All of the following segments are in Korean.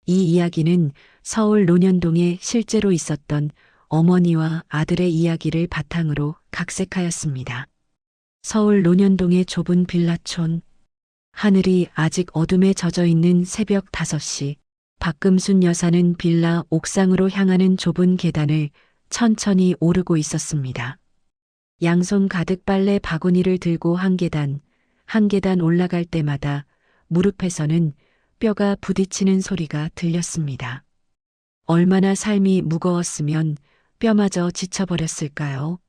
이 이야기는 서울 논현동에 실제로 있었던 어머니와 아들의 이야기를 바탕으로 각색하였습니다. 서울 논현동의 좁은 빌라촌. 하늘이 아직 어둠에 젖어 있는 새벽 5시, 박금순 여사는 빌라 옥상으로 향하는 좁은 계단을 천천히 오르고 있었습니다. 양손 가득 빨래 바구니를 들고 한 계단 올라갈 때마다 무릎에서는 뼈가 부딪히는 소리가 들렸습니다. 얼마나 삶이 무거웠으면 뼈마저 지쳐버렸을까요?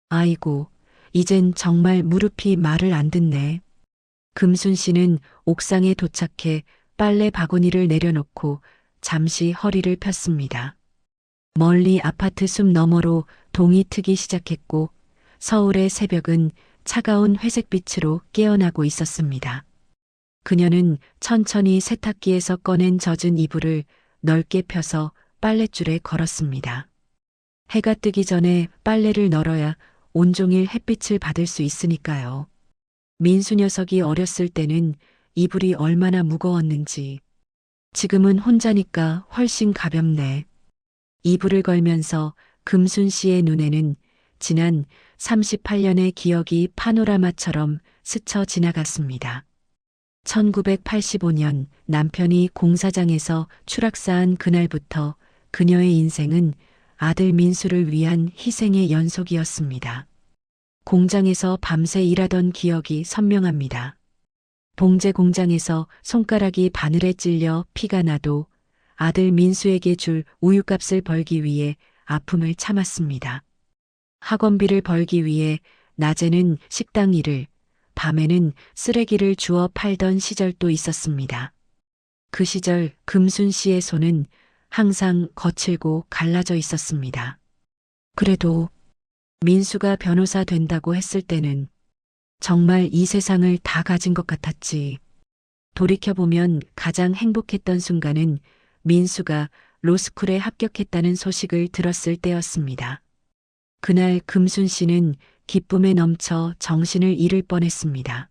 아이고, 이젠 정말 무릎이 말을 안 듣네. 금순 씨는 옥상에 도착해 빨래 바구니를 내려놓고 잠시 허리를 폈습니다. 멀리 아파트 숲 너머로 동이 트기 시작했고 서울의 새벽은 차가운 회색빛으로 깨어나고 있었습니다. 그녀는 천천히 세탁기에서 꺼낸 젖은 이불을 넓게 펴서 빨랫줄에 걸었습니다. 해가 뜨기 전에 빨래를 널어야 온종일 햇빛을 받을 수 있으니까요. 민수 녀석이 어렸을 때는 이불이 얼마나 무거웠는지 지금은 혼자니까 훨씬 가볍네. 이불을 걸면서 금순 씨의 눈에는 지난 38년의 기억이 파노라마처럼 스쳐 지나갔습니다. 1985년 남편이 공사장에서 추락사한 그날부터 그녀의 인생은 아들 민수를 위한 희생의 연속이었습니다. 공장에서 밤새 일하던 기억이 선명합니다. 봉제 공장에서 손가락이 바늘에 찔려 피가 나도 아들 민수에게 줄 우유값을 벌기 위해 아픔을 참았습니다. 학원비를 벌기 위해 낮에는 식당 일을, 밤에는 쓰레기를 주워 팔던 시절도 있었습니다. 그 시절 금순 씨의 손은 항상 거칠고 갈라져 있었습니다. 그래도 민수가 변호사 된다고 했을 때는 정말 이 세상을 다 가진 것 같았지. 돌이켜보면 가장 행복했던 순간은 민수가 로스쿨에 합격했다는 소식을 들었을 때였습니다. 그날 금순 씨는 기쁨에 넘쳐 정신을 잃을 뻔했습니다.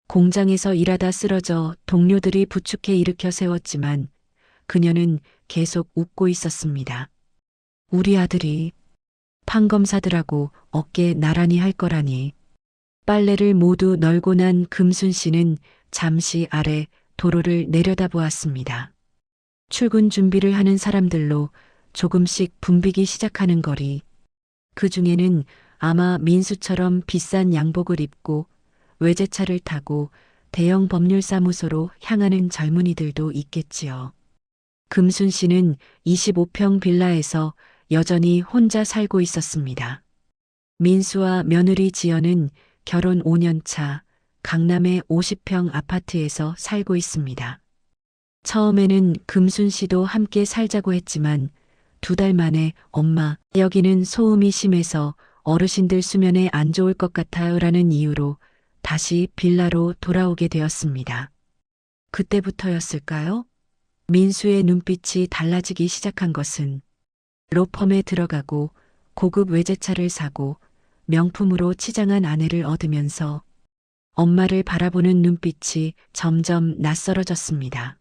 공장에서 일하다 쓰러져 동료들이 부축해 일으켜 세웠지만 그녀는 계속 웃고 있었습니다. 우리 아들이 판검사들하고 어깨 나란히 할 거라니. 빨래를 모두 널고 난 금순 씨는 잠시 아래 도로를 내려다보았습니다. 출근 준비를 하는 사람들로 조금씩 붐비기 시작하는 거리. 그 중에는 아마 민수처럼 비싼 양복을 입고 외제차를 타고 대형 법률사무소로 향하는 젊은이들도 있겠지요. 금순 씨는 25평 빌라에서 여전히 혼자 살고 있었습니다. 민수와 며느리 지연은 결혼 5년 차 강남의 50평 아파트에서 살고 있습니다. 처음에는 금순 씨도 함께 살자고 했지만 2달 만에 엄마, 여기는 소음이 심해서 어르신들 수면에 안 좋을 것 같아요 라는 이유로 다시 빌라로 돌아오게 되었습니다. 그때부터였을까요? 민수의 눈빛이 달라지기 시작한 것은 로펌에 들어가고 고급 외제차를 사고 명품으로 치장한 아내를 얻으면서 엄마를 바라보는 눈빛이 점점 낯설어졌습니다.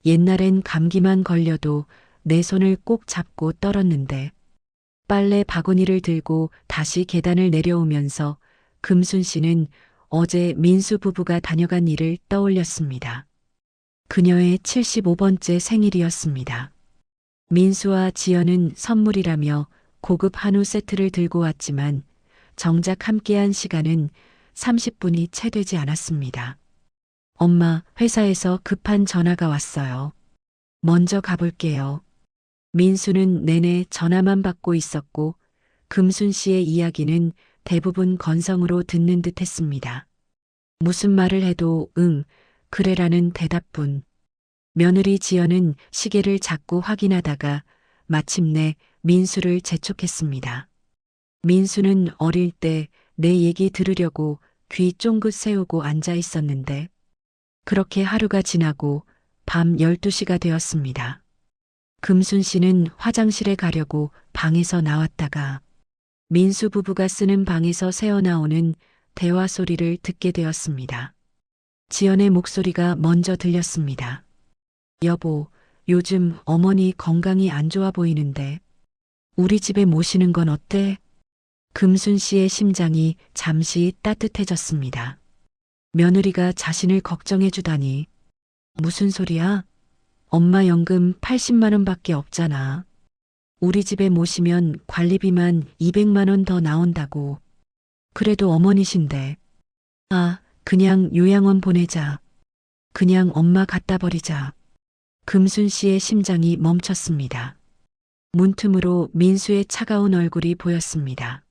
옛날엔 감기만 걸려도 내 손을 꼭 잡고 떨었는데 빨래 바구니를 들고 다시 계단을 내려오면서 금순 씨는 어제 민수 부부가 다녀간 일을 떠올렸습니다. 그녀의 75번째 생일이었습니다. 민수와 지연은 선물이라며 고급 한우 세트를 들고 왔지만 정작 함께한 시간은 30분이 채 되지 않았습니다. 엄마, 회사에서 급한 전화가 왔어요. 먼저 가볼게요. 민수는 내내 전화만 받고 있었고 금순 씨의 이야기는 대부분 건성으로 듣는 듯 했습니다. 무슨 말을 해도 응, 그래라는 대답뿐. 며느리 지연은 시계를 자꾸 확인하다가 마침내 민수를 재촉했습니다. 민수는 어릴 때 내 얘기 들으려고 귀 쫑긋 세우고 앉아 있었는데 그렇게 하루가 지나고 밤 12시가 되었습니다. 금순 씨는 화장실에 가려고 방에서 나왔다가 민수 부부가 쓰는 방에서 새어나오는 대화 소리를 듣게 되었습니다. 지연의 목소리가 먼저 들렸습니다. 여보, 요즘 어머니 건강이 안 좋아 보이는데 우리 집에 모시는 건 어때? 금순 씨의 심장이 잠시 따뜻해졌습니다. 며느리가 자신을 걱정해 주다니. 무슨 소리야? 엄마 연금 80만 원밖에 없잖아. 우리 집에 모시면 관리비만 200만 원 더 나온다고. 그래도 어머니신데. 아, 그냥 요양원 보내자. 그냥 엄마 갖다 버리자. 금순 씨의 심장이 멈췄습니다. 문틈으로 민수의 차가운 얼굴이 보였습니다.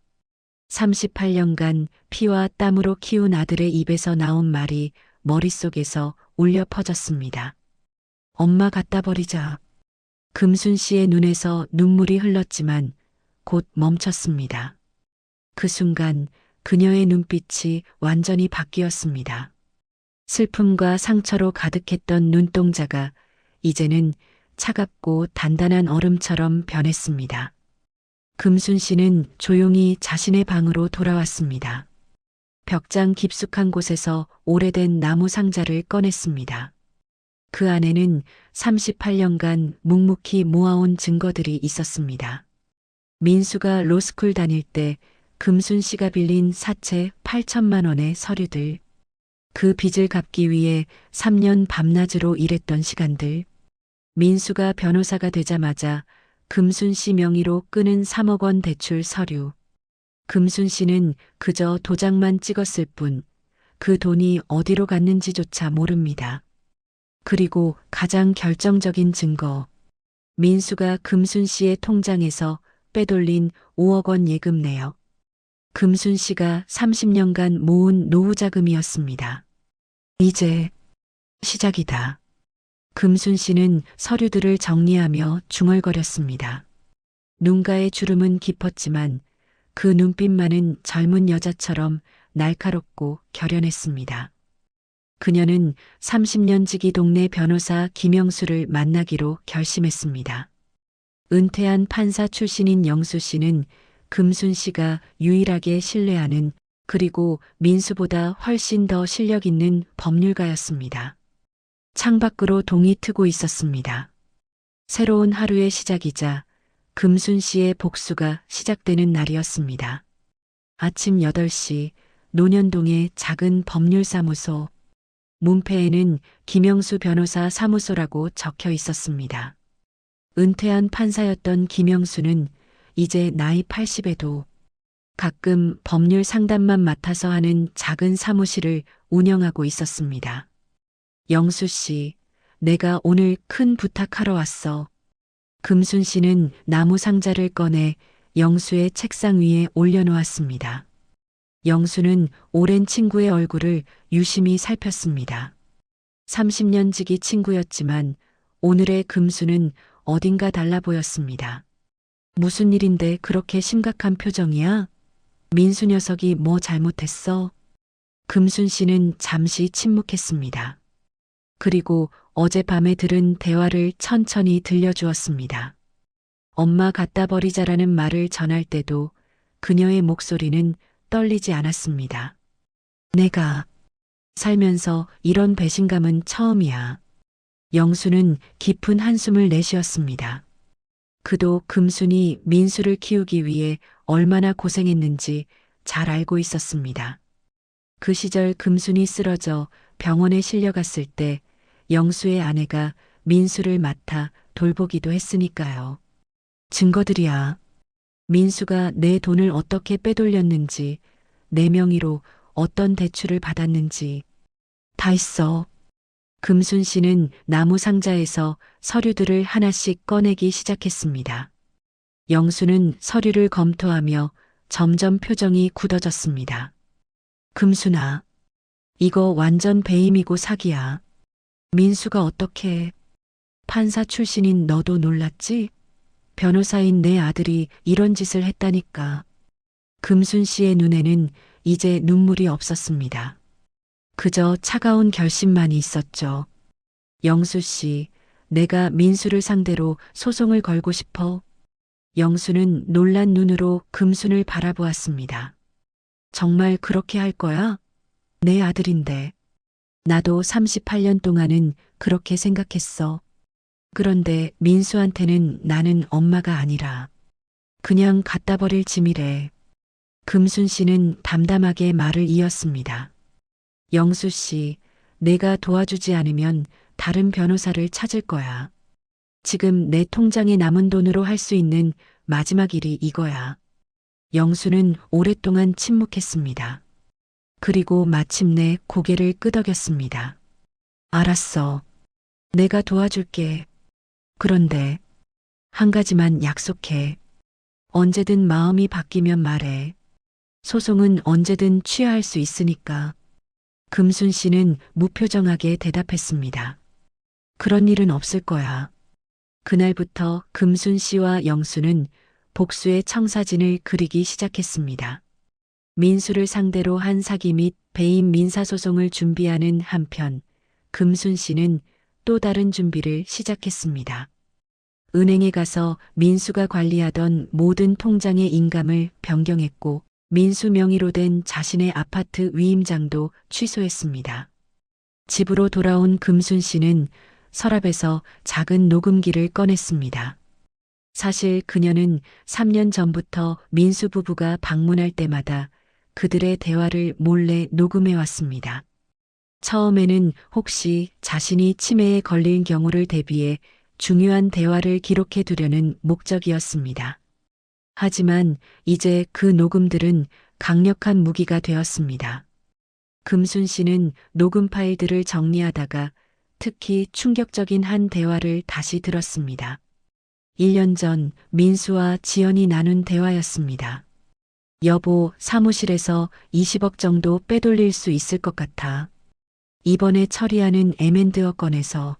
38년간 피와 땀으로 키운 아들의 입에서 나온 말이 머릿속에서 울려 퍼졌습니다. 엄마 갖다 버리자. 금순 씨의 눈에서 눈물이 흘렀지만 곧 멈췄습니다. 그 순간 그녀의 눈빛이 완전히 바뀌었습니다. 슬픔과 상처로 가득했던 눈동자가 이제는 차갑고 단단한 얼음처럼 변했습니다. 금순 씨는 조용히 자신의 방으로 돌아왔습니다. 벽장 깊숙한 곳에서 오래된 나무 상자를 꺼냈습니다. 그 안에는 38년간 묵묵히 모아온 증거들이 있었습니다. 민수가 로스쿨 다닐 때 금순 씨가 빌린 사채 8천만 원의 서류들, 그 빚을 갚기 위해 3년 밤낮으로 일했던 시간들, 민수가 변호사가 되자마자 금순 씨 명의로 끊은 3억 원 대출 서류. 금순 씨는 그저 도장만 찍었을 뿐 그 돈이 어디로 갔는지조차 모릅니다. 그리고 가장 결정적인 증거. 민수가 금순 씨의 통장에서 빼돌린 5억 원 예금 내역. 금순 씨가 30년간 모은 노후 자금이었습니다. 이제 시작이다. 금순 씨는 서류들을 정리하며 중얼거렸습니다. 눈가의 주름은 깊었지만 그 눈빛만은 젊은 여자처럼 날카롭고 결연했습니다. 그녀는 30년 지기 동네 변호사 김영수를 만나기로 결심했습니다. 은퇴한 판사 출신인 영수 씨는 금순 씨가 유일하게 신뢰하는, 그리고 민수보다 훨씬 더 실력 있는 법률가였습니다. 창밖으로 동이 트고 있었습니다. 새로운 하루의 시작이자 금순 씨의 복수가 시작되는 날이었습니다. 아침 8시 논현동의 작은 법률사무소. 문패에는 김영수 변호사 사무소라고 적혀 있었습니다. 은퇴한 판사였던 김영수는 이제 나이 80에도 가끔 법률 상담만 맡아서 하는 작은 사무실을 운영하고 있었습니다. 영수 씨, 내가 오늘 큰 부탁하러 왔어. 금순 씨는 나무 상자를 꺼내 영수의 책상 위에 올려놓았습니다. 영수는 오랜 친구의 얼굴을 유심히 살폈습니다. 30년 지기 친구였지만 오늘의 금수는 어딘가 달라 보였습니다. 무슨 일인데 그렇게 심각한 표정이야? 민수 녀석이 뭐 잘못했어? 금순 씨는 잠시 침묵했습니다. 그리고 어젯밤에 들은 대화를 천천히 들려주었습니다. 엄마 갖다 버리자라는 말을 전할 때도 그녀의 목소리는 떨리지 않았습니다. 내가 살면서 이런 배신감은 처음이야. 영수는 깊은 한숨을 내쉬었습니다. 그도 금순이 민수를 키우기 위해 얼마나 고생했는지 잘 알고 있었습니다. 그 시절 금순이 쓰러져 병원에 실려갔을 때 영수의 아내가 민수를 맡아 돌보기도 했으니까요. 증거들이야. 민수가 내 돈을 어떻게 빼돌렸는지, 내 명의로 어떤 대출을 받았는지 다 있어. 금순 씨는 나무 상자에서 서류들을 하나씩 꺼내기 시작했습니다. 영수는 서류를 검토하며 점점 표정이 굳어졌습니다. 금순아, 이거 완전 배임이고 사기야. 민수가 어떻게, 판사 출신인 너도 놀랐지? 변호사인 내 아들이 이런 짓을 했다니까. 금순 씨의 눈에는 이제 눈물이 없었습니다. 그저 차가운 결심만이 있었죠. 영수 씨, 내가 민수를 상대로 소송을 걸고 싶어. 영수는 놀란 눈으로 금순을 바라보았습니다. 정말 그렇게 할 거야? 내 아들인데. 나도 38년 동안은 그렇게 생각했어. 그런데 민수한테는 나는 엄마가 아니라 그냥 갖다 버릴 짐이래. 금순 씨는 담담하게 말을 이었습니다. 영수 씨, 내가 도와주지 않으면 다른 변호사를 찾을 거야. 지금 내 통장에 남은 돈으로 할 수 있는 마지막 일이 이거야. 영수는 오랫동안 침묵했습니다. 그리고 마침내 고개를 끄덕였습니다. 알았어. 내가 도와줄게. 그런데 한 가지만 약속해. 언제든 마음이 바뀌면 말해. 소송은 언제든 취하할 수 있으니까. 금순 씨는 무표정하게 대답했습니다. 그런 일은 없을 거야. 그날부터 금순 씨와 영수는 복수의 청사진을 그리기 시작했습니다. 민수를 상대로 한 사기 및 배임 민사소송을 준비하는 한편 금순 씨는 또 다른 준비를 시작했습니다. 은행에 가서 민수가 관리하던 모든 통장의 인감을 변경했고 민수 명의로 된 자신의 아파트 위임장도 취소했습니다. 집으로 돌아온 금순 씨는 서랍에서 작은 녹음기를 꺼냈습니다. 사실 그녀는 3년 전부터 민수 부부가 방문할 때마다 그들의 대화를 몰래 녹음해 왔습니다. 처음에는 혹시 자신이 치매에 걸린 경우를 대비해 중요한 대화를 기록해 두려는 목적이었습니다. 하지만 이제 그 녹음들은 강력한 무기가 되었습니다. 금순 씨는 녹음 파일들을 정리하다가 특히 충격적인 한 대화를 다시 들었습니다. 1년 전 민수와 지연이 나눈 대화였습니다. 여보, 사무실에서 20억 정도 빼돌릴 수 있을 것 같아. 이번에 처리하는 M&A 건에서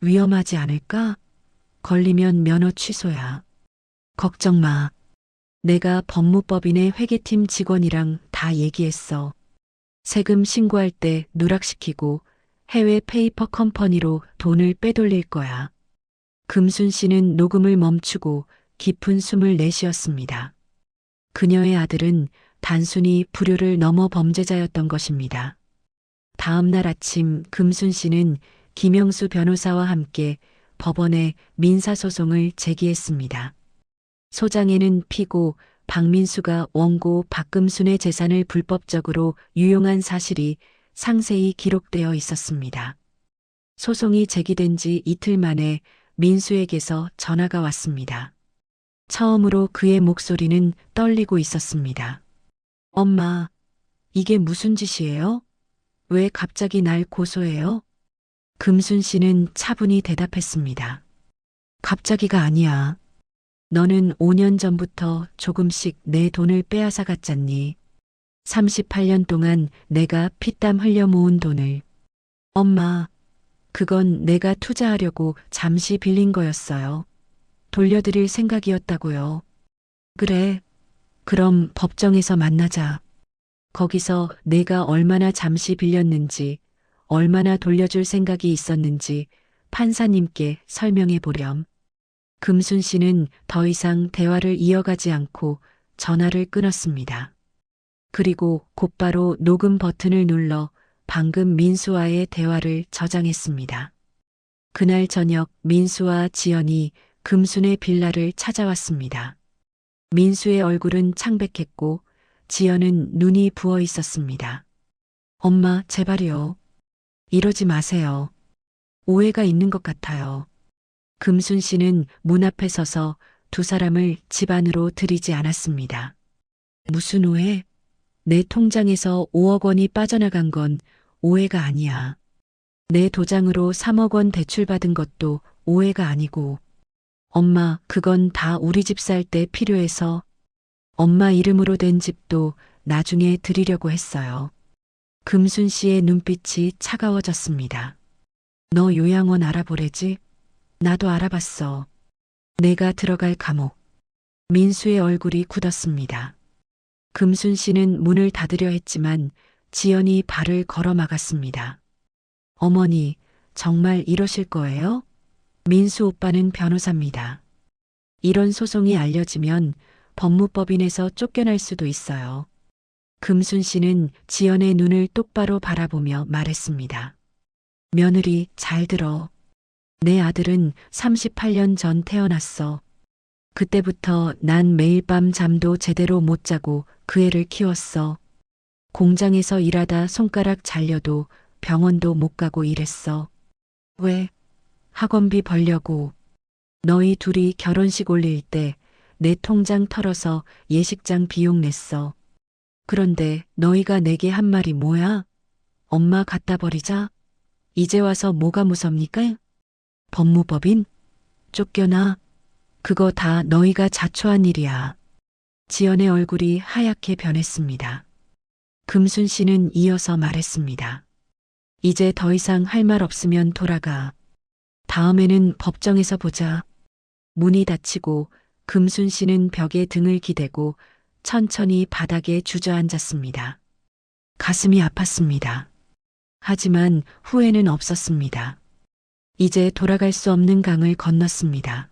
위험하지 않을까? 걸리면 면허 취소야. 걱정 마. 내가 법무법인의 회계팀 직원이랑 다 얘기했어. 세금 신고할 때 누락시키고 해외 페이퍼 컴퍼니로 돈을 빼돌릴 거야. 금순 씨는 녹음을 멈추고 깊은 숨을 내쉬었습니다. 그녀의 아들은 단순히 불효를 넘어 범죄자였던 것입니다. 다음 날 아침 금순 씨는 김영수 변호사와 함께 법원에 민사소송을 제기했습니다. 소장에는 피고 박민수가 원고 박금순의 재산을 불법적으로 유용한 사실이 상세히 기록되어 있었습니다. 소송이 제기된 지 이틀 만에 민수에게서 전화가 왔습니다. 처음으로 그의 목소리는 떨리고 있었습니다. 엄마, 이게 무슨 짓이에요? 왜 갑자기 날 고소해요? 금순 씨는 차분히 대답했습니다. 갑자기가 아니야. 너는 5년 전부터 조금씩 내 돈을 빼앗아 갔잖니. 38년 동안 내가 피땀 흘려 모은 돈을. 엄마, 그건 내가 투자하려고 잠시 빌린 거였어요. 돌려드릴 생각이었다고요. 그래. 그럼 법정에서 만나자. 거기서 내가 얼마나 잠시 빌렸는지, 얼마나 돌려줄 생각이 있었는지 판사님께 설명해 보렴. 금순 씨는 더 이상 대화를 이어가지 않고 전화를 끊었습니다. 그리고 곧바로 녹음 버튼을 눌러 방금 민수와의 대화를 저장했습니다. 그날 저녁 민수와 지연이 금순의 빌라를 찾아왔습니다. 민수의 얼굴은 창백했고 지연은 눈이 부어 있었습니다. 엄마, 제발요. 이러지 마세요. 오해가 있는 것 같아요. 금순 씨는 문 앞에 서서 두 사람을 집 안으로 들이지 않았습니다. 무슨 오해? 내 통장에서 5억 원이 빠져나간 건 오해가 아니야. 내 도장으로 3억 원 대출받은 것도 오해가 아니고. 엄마, 그건 다 우리 집 살 때 필요해서 엄마 이름으로 된 집도 나중에 드리려고 했어요. 금순 씨의 눈빛이 차가워졌습니다. 너 요양원 알아보래지? 나도 알아봤어. 내가 들어갈 감옥. 민수의 얼굴이 굳었습니다. 금순 씨는 문을 닫으려 했지만 지연이 발을 걸어 막았습니다. 어머니, 정말 이러실 거예요? 민수 오빠는 변호사입니다. 이런 소송이 알려지면 법무법인에서 쫓겨날 수도 있어요. 금순 씨는 지연의 눈을 똑바로 바라보며 말했습니다. 며느리, 잘 들어. 내 아들은 38년 전 태어났어. 그때부터 난 매일 밤 잠도 제대로 못 자고 그 애를 키웠어. 공장에서 일하다 손가락 잘려도 병원도 못 가고 이랬어. 왜? 학원비 벌려고. 너희 둘이 결혼식 올릴 때 내 통장 털어서 예식장 비용 냈어. 그런데 너희가 내게 한 말이 뭐야? 엄마 갖다 버리자? 이제 와서 뭐가 무섭니까? 법무법인? 쫓겨나? 그거 다 너희가 자초한 일이야. 지연의 얼굴이 하얗게 변했습니다. 금순 씨는 이어서 말했습니다. 이제 더 이상 할 말 없으면 돌아가. 다음에는 법정에서 보자. 문이 닫히고 금순 씨는 벽에 등을 기대고 천천히 바닥에 주저앉았습니다. 가슴이 아팠습니다. 하지만 후회는 없었습니다. 이제 돌아갈 수 없는 강을 건넜습니다.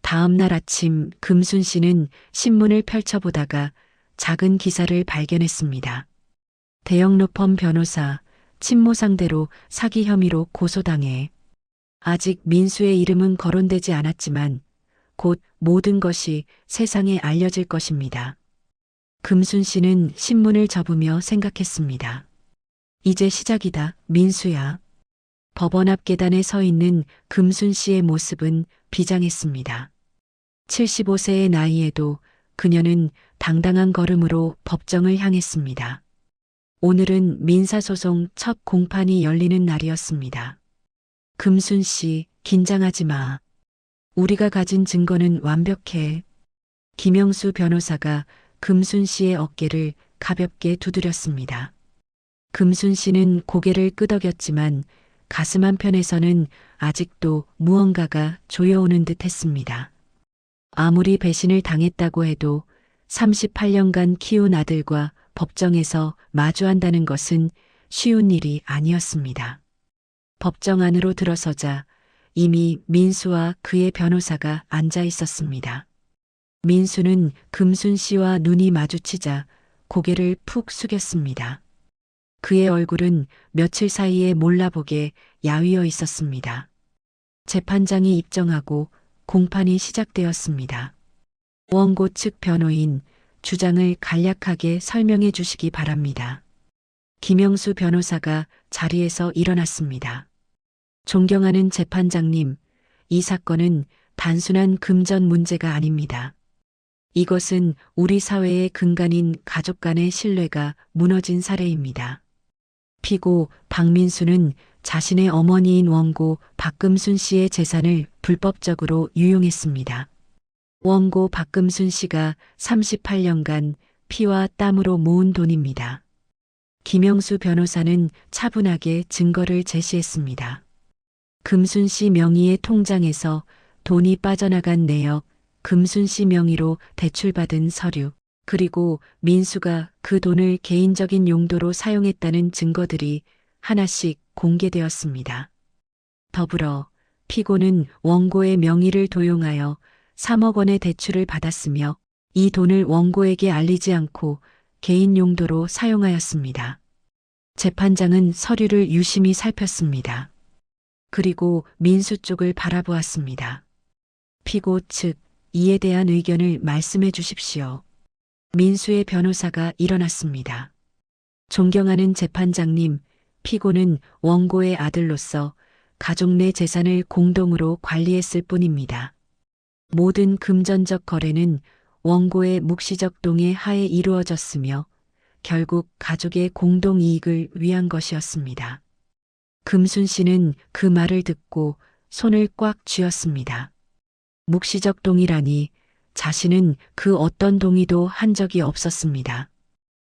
다음 날 아침 금순 씨는 신문을 펼쳐보다가 작은 기사를 발견했습니다. 대형 로펌 변호사 친모 상대로 사기 혐의로 고소당해. 아직 민수의 이름은 거론되지 않았지만 곧 모든 것이 세상에 알려질 것입니다. 금순 씨는 신문을 접으며 생각했습니다. 이제 시작이다, 민수야. 법원 앞 계단에 서 있는 금순 씨의 모습은 비장했습니다. 75세의 나이에도 그녀는 당당한 걸음으로 법정을 향했습니다. 오늘은 민사소송 첫 공판이 열리는 날이었습니다. 금순 씨, 긴장하지 마. 우리가 가진 증거는 완벽해. 김영수 변호사가 금순 씨의 어깨를 가볍게 두드렸습니다. 금순 씨는 고개를 끄덕였지만 가슴 한편에서는 아직도 무언가가 조여오는 듯 했습니다. 아무리 배신을 당했다고 해도 38년간 키운 아들과 법정에서 마주한다는 것은 쉬운 일이 아니었습니다. 법정 안으로 들어서자 이미 민수와 그의 변호사가 앉아 있었습니다. 민수는 금순 씨와 눈이 마주치자 고개를 푹 숙였습니다. 그의 얼굴은 며칠 사이에 몰라보게 야위어 있었습니다. 재판장이 입정하고 공판이 시작되었습니다. 원고 측 변호인 주장을 간략하게 설명해 주시기 바랍니다. 김영수 변호사가 자리에서 일어났습니다. 존경하는 재판장님, 이 사건은 단순한 금전 문제가 아닙니다. 이것은 우리 사회의 근간인 가족 간의 신뢰가 무너진 사례입니다. 피고 박민수는 자신의 어머니인 원고 박금순 씨의 재산을 불법적으로 유용했습니다. 원고 박금순 씨가 38년간 피와 땀으로 모은 돈입니다. 김영수 변호사는 차분하게 증거를 제시했습니다. 금순 씨 명의의 통장에서 돈이 빠져나간 내역, 금순 씨 명의로 대출받은 서류, 그리고 민수가 그 돈을 개인적인 용도로 사용했다는 증거들이 하나씩 공개되었습니다. 더불어 피고는 원고의 명의를 도용하여 3억 원의 대출을 받았으며 이 돈을 원고에게 알리지 않고 개인 용도로 사용하였습니다. 재판장은 서류를 유심히 살폈습니다. 그리고 민수 쪽을 바라보았습니다. 피고 측, 이에 대한 의견을 말씀해 주십시오. 민수의 변호사가 일어났습니다. 존경하는 재판장님, 피고는 원고의 아들로서 가족 내 재산을 공동으로 관리했을 뿐입니다. 모든 금전적 거래는 원고의 묵시적 동의 하에 이루어졌으며 결국 가족의 공동 이익을 위한 것이었습니다. 금순 씨는 그 말을 듣고 손을 꽉 쥐었습니다. 묵시적 동의라니 자신은 그 어떤 동의도 한 적이 없었습니다.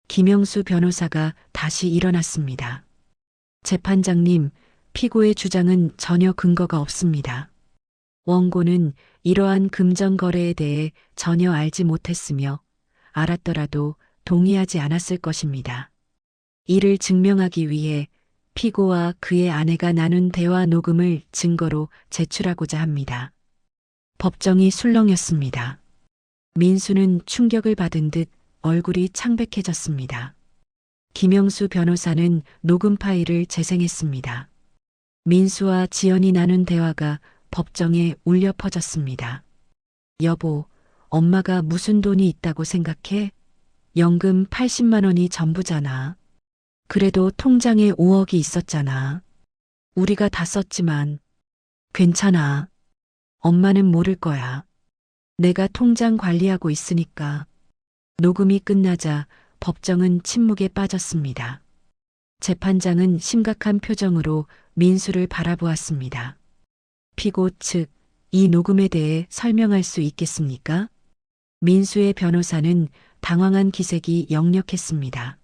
김영수 변호사가 다시 일어났습니다. 재판장님, 피고의 주장은 전혀 근거가 없습니다. 원고는 이러한 금전 거래에 대해 전혀 알지 못했으며 알았더라도 동의하지 않았을 것입니다. 이를 증명하기 위해 피고와 그의 아내가 나눈 대화 녹음을 증거로 제출하고자 합니다. 법정이 술렁였습니다. 민수는 충격을 받은 듯 얼굴이 창백해졌습니다. 김영수 변호사는 녹음 파일을 재생했습니다. 민수와 지연이 나눈 대화가 법정에 울려 퍼졌습니다. 여보, 엄마가 무슨 돈이 있다고 생각해? 연금 80만 원이 전부잖아. 그래도 통장에 5억이 있었잖아. 우리가 다 썼지만 괜찮아. 엄마는 모를 거야. 내가 통장 관리하고 있으니까. 녹음이 끝나자 법정은 침묵에 빠졌습니다. 재판장은 심각한 표정으로 민수를 바라보았습니다. 피고 측, 이 녹음에 대해 설명할 수 있겠습니까? 민수의 변호사는 당황한 기색이 역력했습니다.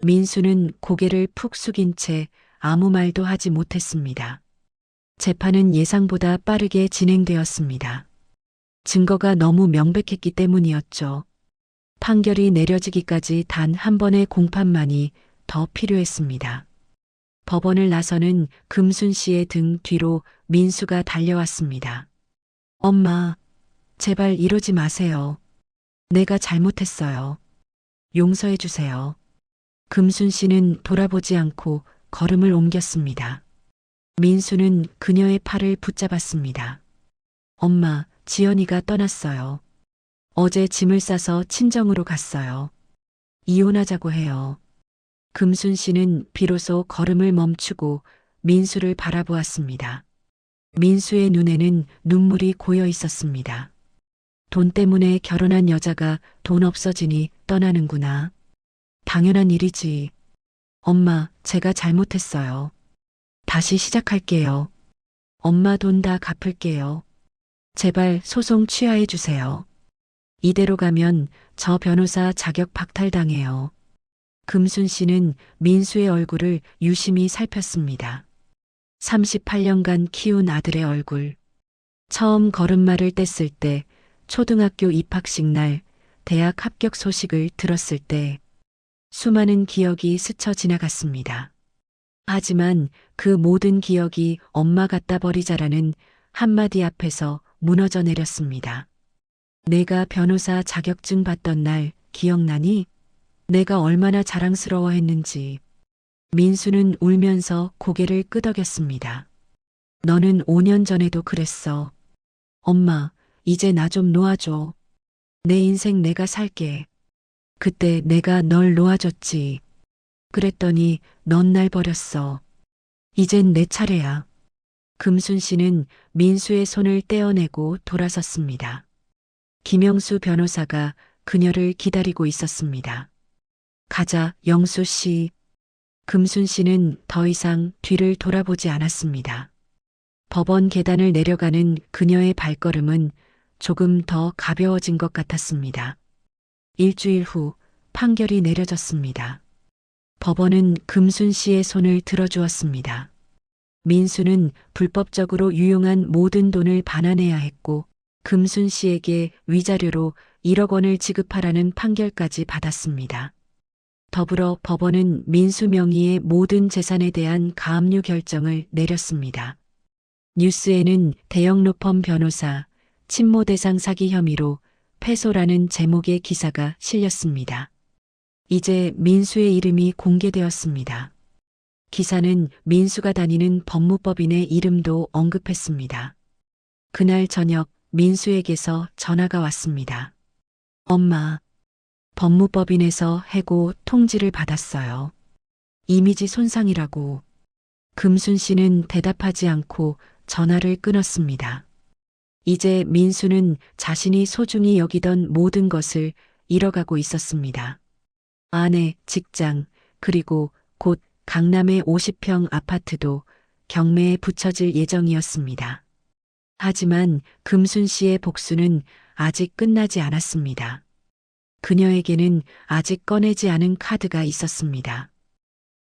민수는 고개를 푹 숙인 채 아무 말도 하지 못했습니다. 재판은 예상보다 빠르게 진행되었습니다. 증거가 너무 명백했기 때문이었죠. 판결이 내려지기까지 단 한 번의 공판만이 더 필요했습니다. 법원을 나서는 금순 씨의 등 뒤로 민수가 달려왔습니다. 엄마, 제발 이러지 마세요. 내가 잘못했어요. 용서해 주세요. 금순 씨는 돌아보지 않고 걸음을 옮겼습니다. 민수는 그녀의 팔을 붙잡았습니다. 엄마, 지연이가 떠났어요. 어제 짐을 싸서 친정으로 갔어요. 이혼하자고 해요. 금순 씨는 비로소 걸음을 멈추고 민수를 바라보았습니다. 민수의 눈에는 눈물이 고여 있었습니다. 돈 때문에 결혼한 여자가 돈 없어지니 떠나는구나. 당연한 일이지. 엄마, 제가 잘못했어요. 다시 시작할게요. 엄마 돈 다 갚을게요. 제발 소송 취하해 주세요. 이대로 가면 저 변호사 자격 박탈당해요. 금순 씨는 민수의 얼굴을 유심히 살폈습니다. 38년간 키운 아들의 얼굴. 처음 걸음마를 뗐을 때, 초등학교 입학식 날, 대학 합격 소식을 들었을 때, 수많은 기억이 스쳐 지나갔습니다. 하지만 그 모든 기억이 엄마 갖다 버리자라는 한마디 앞에서 무너져 내렸습니다. 내가 변호사 자격증 받던 날 기억나니? 내가 얼마나 자랑스러워했는지. 민수는 울면서 고개를 끄덕였습니다. 너는 5년 전에도 그랬어. 엄마, 이제 나 좀 놓아줘. 내 인생 내가 살게. 그때 내가 널 놓아줬지. 그랬더니 넌 날 버렸어. 이젠 내 차례야. 금순 씨는 민수의 손을 떼어내고 돌아섰습니다. 김영수 변호사가 그녀를 기다리고 있었습니다. 가자, 영수 씨. 금순 씨는 더 이상 뒤를 돌아보지 않았습니다. 법원 계단을 내려가는 그녀의 발걸음은 조금 더 가벼워진 것 같았습니다. 일주일 후 판결이 내려졌습니다. 법원은 금순 씨의 손을 들어주었습니다. 민수는 불법적으로 유용한 모든 돈을 반환해야 했고 금순 씨에게 위자료로 1억 원을 지급하라는 판결까지 받았습니다. 더불어 법원은 민수 명의의 모든 재산에 대한 가압류 결정을 내렸습니다. 뉴스에는 대형 로펌 변호사 친모 대상 사기 혐의로 패소라는 제목의 기사가 실렸습니다. 이제 민수의 이름이 공개되었습니다. 기사는 민수가 다니는 법무법인의 이름도 언급했습니다. 그날 저녁 민수에게서 전화가 왔습니다. 엄마, 법무법인에서 해고 통지를 받았어요. 이미지 손상이라고. 금순 씨는 대답하지 않고 전화를 끊었습니다. 이제 민수는 자신이 소중히 여기던 모든 것을 잃어가고 있었습니다. 아내, 직장, 그리고 곧 강남의 50평 아파트도 경매에 붙여질 예정이었습니다. 하지만 금순 씨의 복수는 아직 끝나지 않았습니다. 그녀에게는 아직 꺼내지 않은 카드가 있었습니다.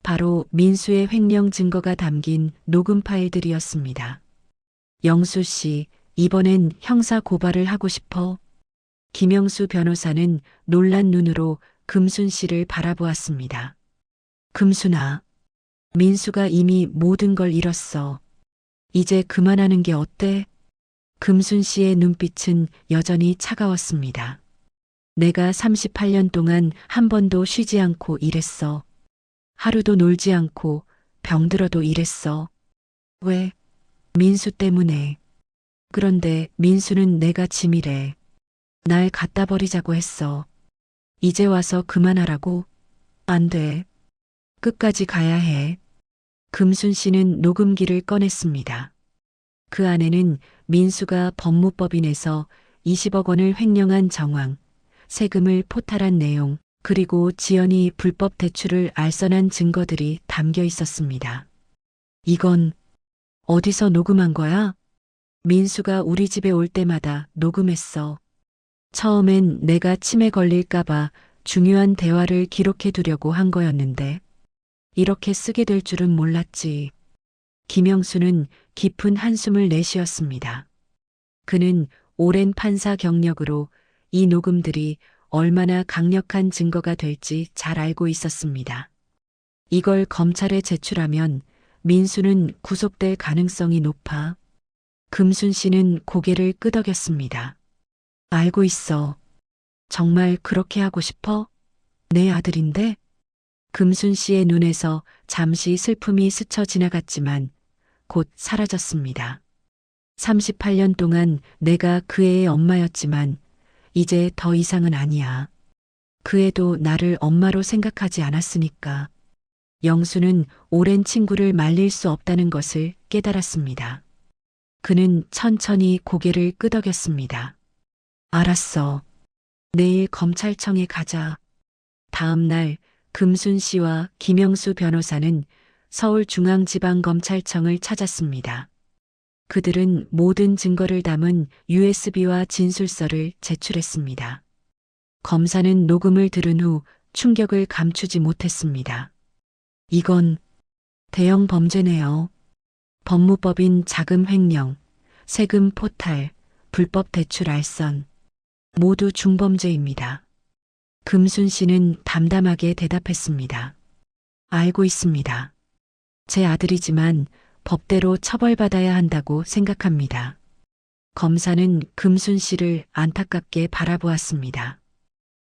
바로 민수의 횡령 증거가 담긴 녹음 파일들이었습니다. 영수 씨, 이번엔 형사 고발을 하고 싶어? 김영수 변호사는 놀란 눈으로 금순 씨를 바라보았습니다. 금순아, 민수가 이미 모든 걸 잃었어. 이제 그만하는 게 어때? 금순 씨의 눈빛은 여전히 차가웠습니다. 내가 38년 동안 한 번도 쉬지 않고 일했어. 하루도 놀지 않고 병들어도 일했어. 왜? 민수 때문에. 그런데 민수는 내가 짐이래. 날 갖다 버리자고 했어. 이제 와서 그만하라고? 안 돼. 끝까지 가야 해. 금순 씨는 녹음기를 꺼냈습니다. 그 안에는 민수가 법무법인에서 20억 원을 횡령한 정황, 세금을 포탈한 내용, 그리고 지연이 불법 대출을 알선한 증거들이 담겨 있었습니다. 이건 어디서 녹음한 거야? 민수가 우리 집에 올 때마다 녹음했어. 처음엔 내가 치매 걸릴까봐 중요한 대화를 기록해 두려고 한 거였는데, 이렇게 쓰게 될 줄은 몰랐지. 김영수는 깊은 한숨을 내쉬었습니다. 그는 오랜 판사 경력으로 이 녹음들이 얼마나 강력한 증거가 될지 잘 알고 있었습니다. 이걸 검찰에 제출하면 민수는 구속될 가능성이 높아. 금순 씨는 고개를 끄덕였습니다. 알고 있어. 정말 그렇게 하고 싶어? 내 아들인데? 금순 씨의 눈에서 잠시 슬픔이 스쳐 지나갔지만 곧 사라졌습니다. 38년 동안 내가 그 애의 엄마였지만 이제 더 이상은 아니야. 그 애도 나를 엄마로 생각하지 않았으니까. 영수는 오랜 친구를 말릴 수 없다는 것을 깨달았습니다. 그는 천천히 고개를 끄덕였습니다. 알았어. 내일 검찰청에 가자. 다음 날 금순 씨와 김영수 변호사는 서울중앙지방검찰청을 찾았습니다. 그들은 모든 증거를 담은 USB와 진술서를 제출했습니다. 검사는 녹음을 들은 후 충격을 감추지 못했습니다. 이건 대형 범죄네요. 법무법인 자금 횡령, 세금 포탈, 불법 대출 알선, 모두 중범죄입니다. 금순 씨는 담담하게 대답했습니다. 알고 있습니다. 제 아들이지만 법대로 처벌받아야 한다고 생각합니다. 검사는 금순 씨를 안타깝게 바라보았습니다.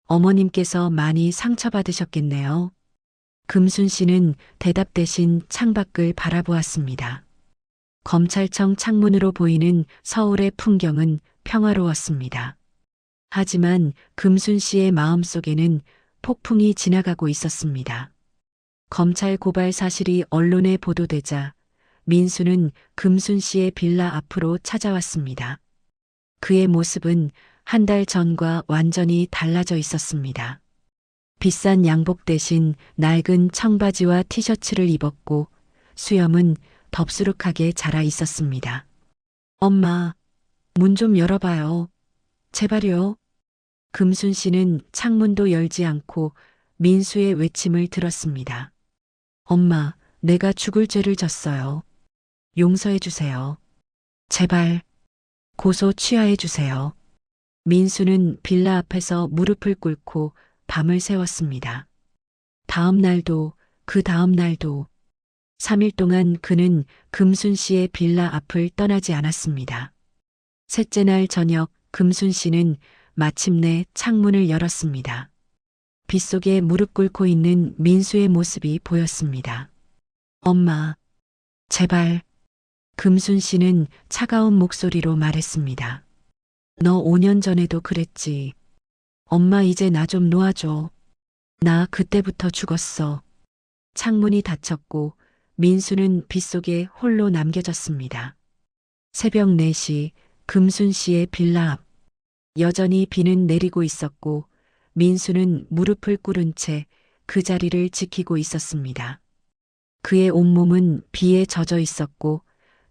어머님께서 많이 상처받으셨겠네요. 금순 씨는 대답 대신 창밖을 바라보았습니다. 검찰청 창문으로 보이는 서울의 풍경은 평화로웠습니다. 하지만 금순 씨의 마음속에는 폭풍이 지나가고 있었습니다. 검찰 고발 사실이 언론에 보도되자 민수는 금순 씨의 빌라 앞으로 찾아왔습니다. 그의 모습은 한 달 전과 완전히 달라져 있었습니다. 비싼 양복 대신 낡은 청바지와 티셔츠를 입었고 수염은 덥수룩하게 자라 있었습니다. 엄마, 문 좀 열어봐요. 제발요. 금순 씨는 창문도 열지 않고 민수의 외침을 들었습니다. 엄마, 내가 죽을 죄를 졌어요. 용서해 주세요. 제발, 고소 취하해 주세요. 민수는 빌라 앞에서 무릎을 꿇고 밤을 새웠습니다. 다음 날도 그 다음 날도 3일 동안 그는 금순 씨의 빌라 앞을 떠나지 않았습니다. 셋째 날 저녁 금순 씨는 마침내 창문을 열었습니다. 빗속에 무릎 꿇고 있는 민수의 모습이 보였습니다. 엄마, 제발. 금순 씨는 차가운 목소리로 말했습니다. 너 5년 전에도 그랬지. 엄마 이제 나 좀 놓아줘. 나 그때부터 죽었어. 창문이 닫혔고 민수는 빗속에 홀로 남겨졌습니다. 새벽 4시 금순 씨의 빌라 앞. 여전히 비는 내리고 있었고 민수는 무릎을 꿇은 채 그 자리를 지키고 있었습니다. 그의 온몸은 비에 젖어 있었고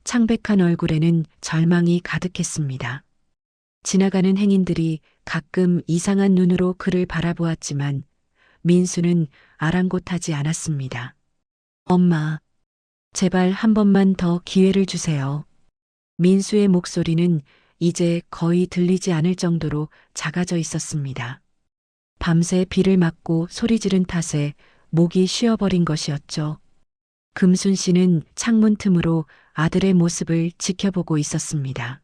창백한 얼굴에는 절망이 가득했습니다. 지나가는 행인들이 가끔 이상한 눈으로 그를 바라보았지만 민수는 아랑곳하지 않았습니다. 엄마, 제발 한 번만 더 기회를 주세요. 민수의 목소리는 이제 거의 들리지 않을 정도로 작아져 있었습니다. 밤새 비를 맞고 소리 지른 탓에 목이 쉬어버린 것이었죠. 금순 씨는 창문 틈으로 아들의 모습을 지켜보고 있었습니다.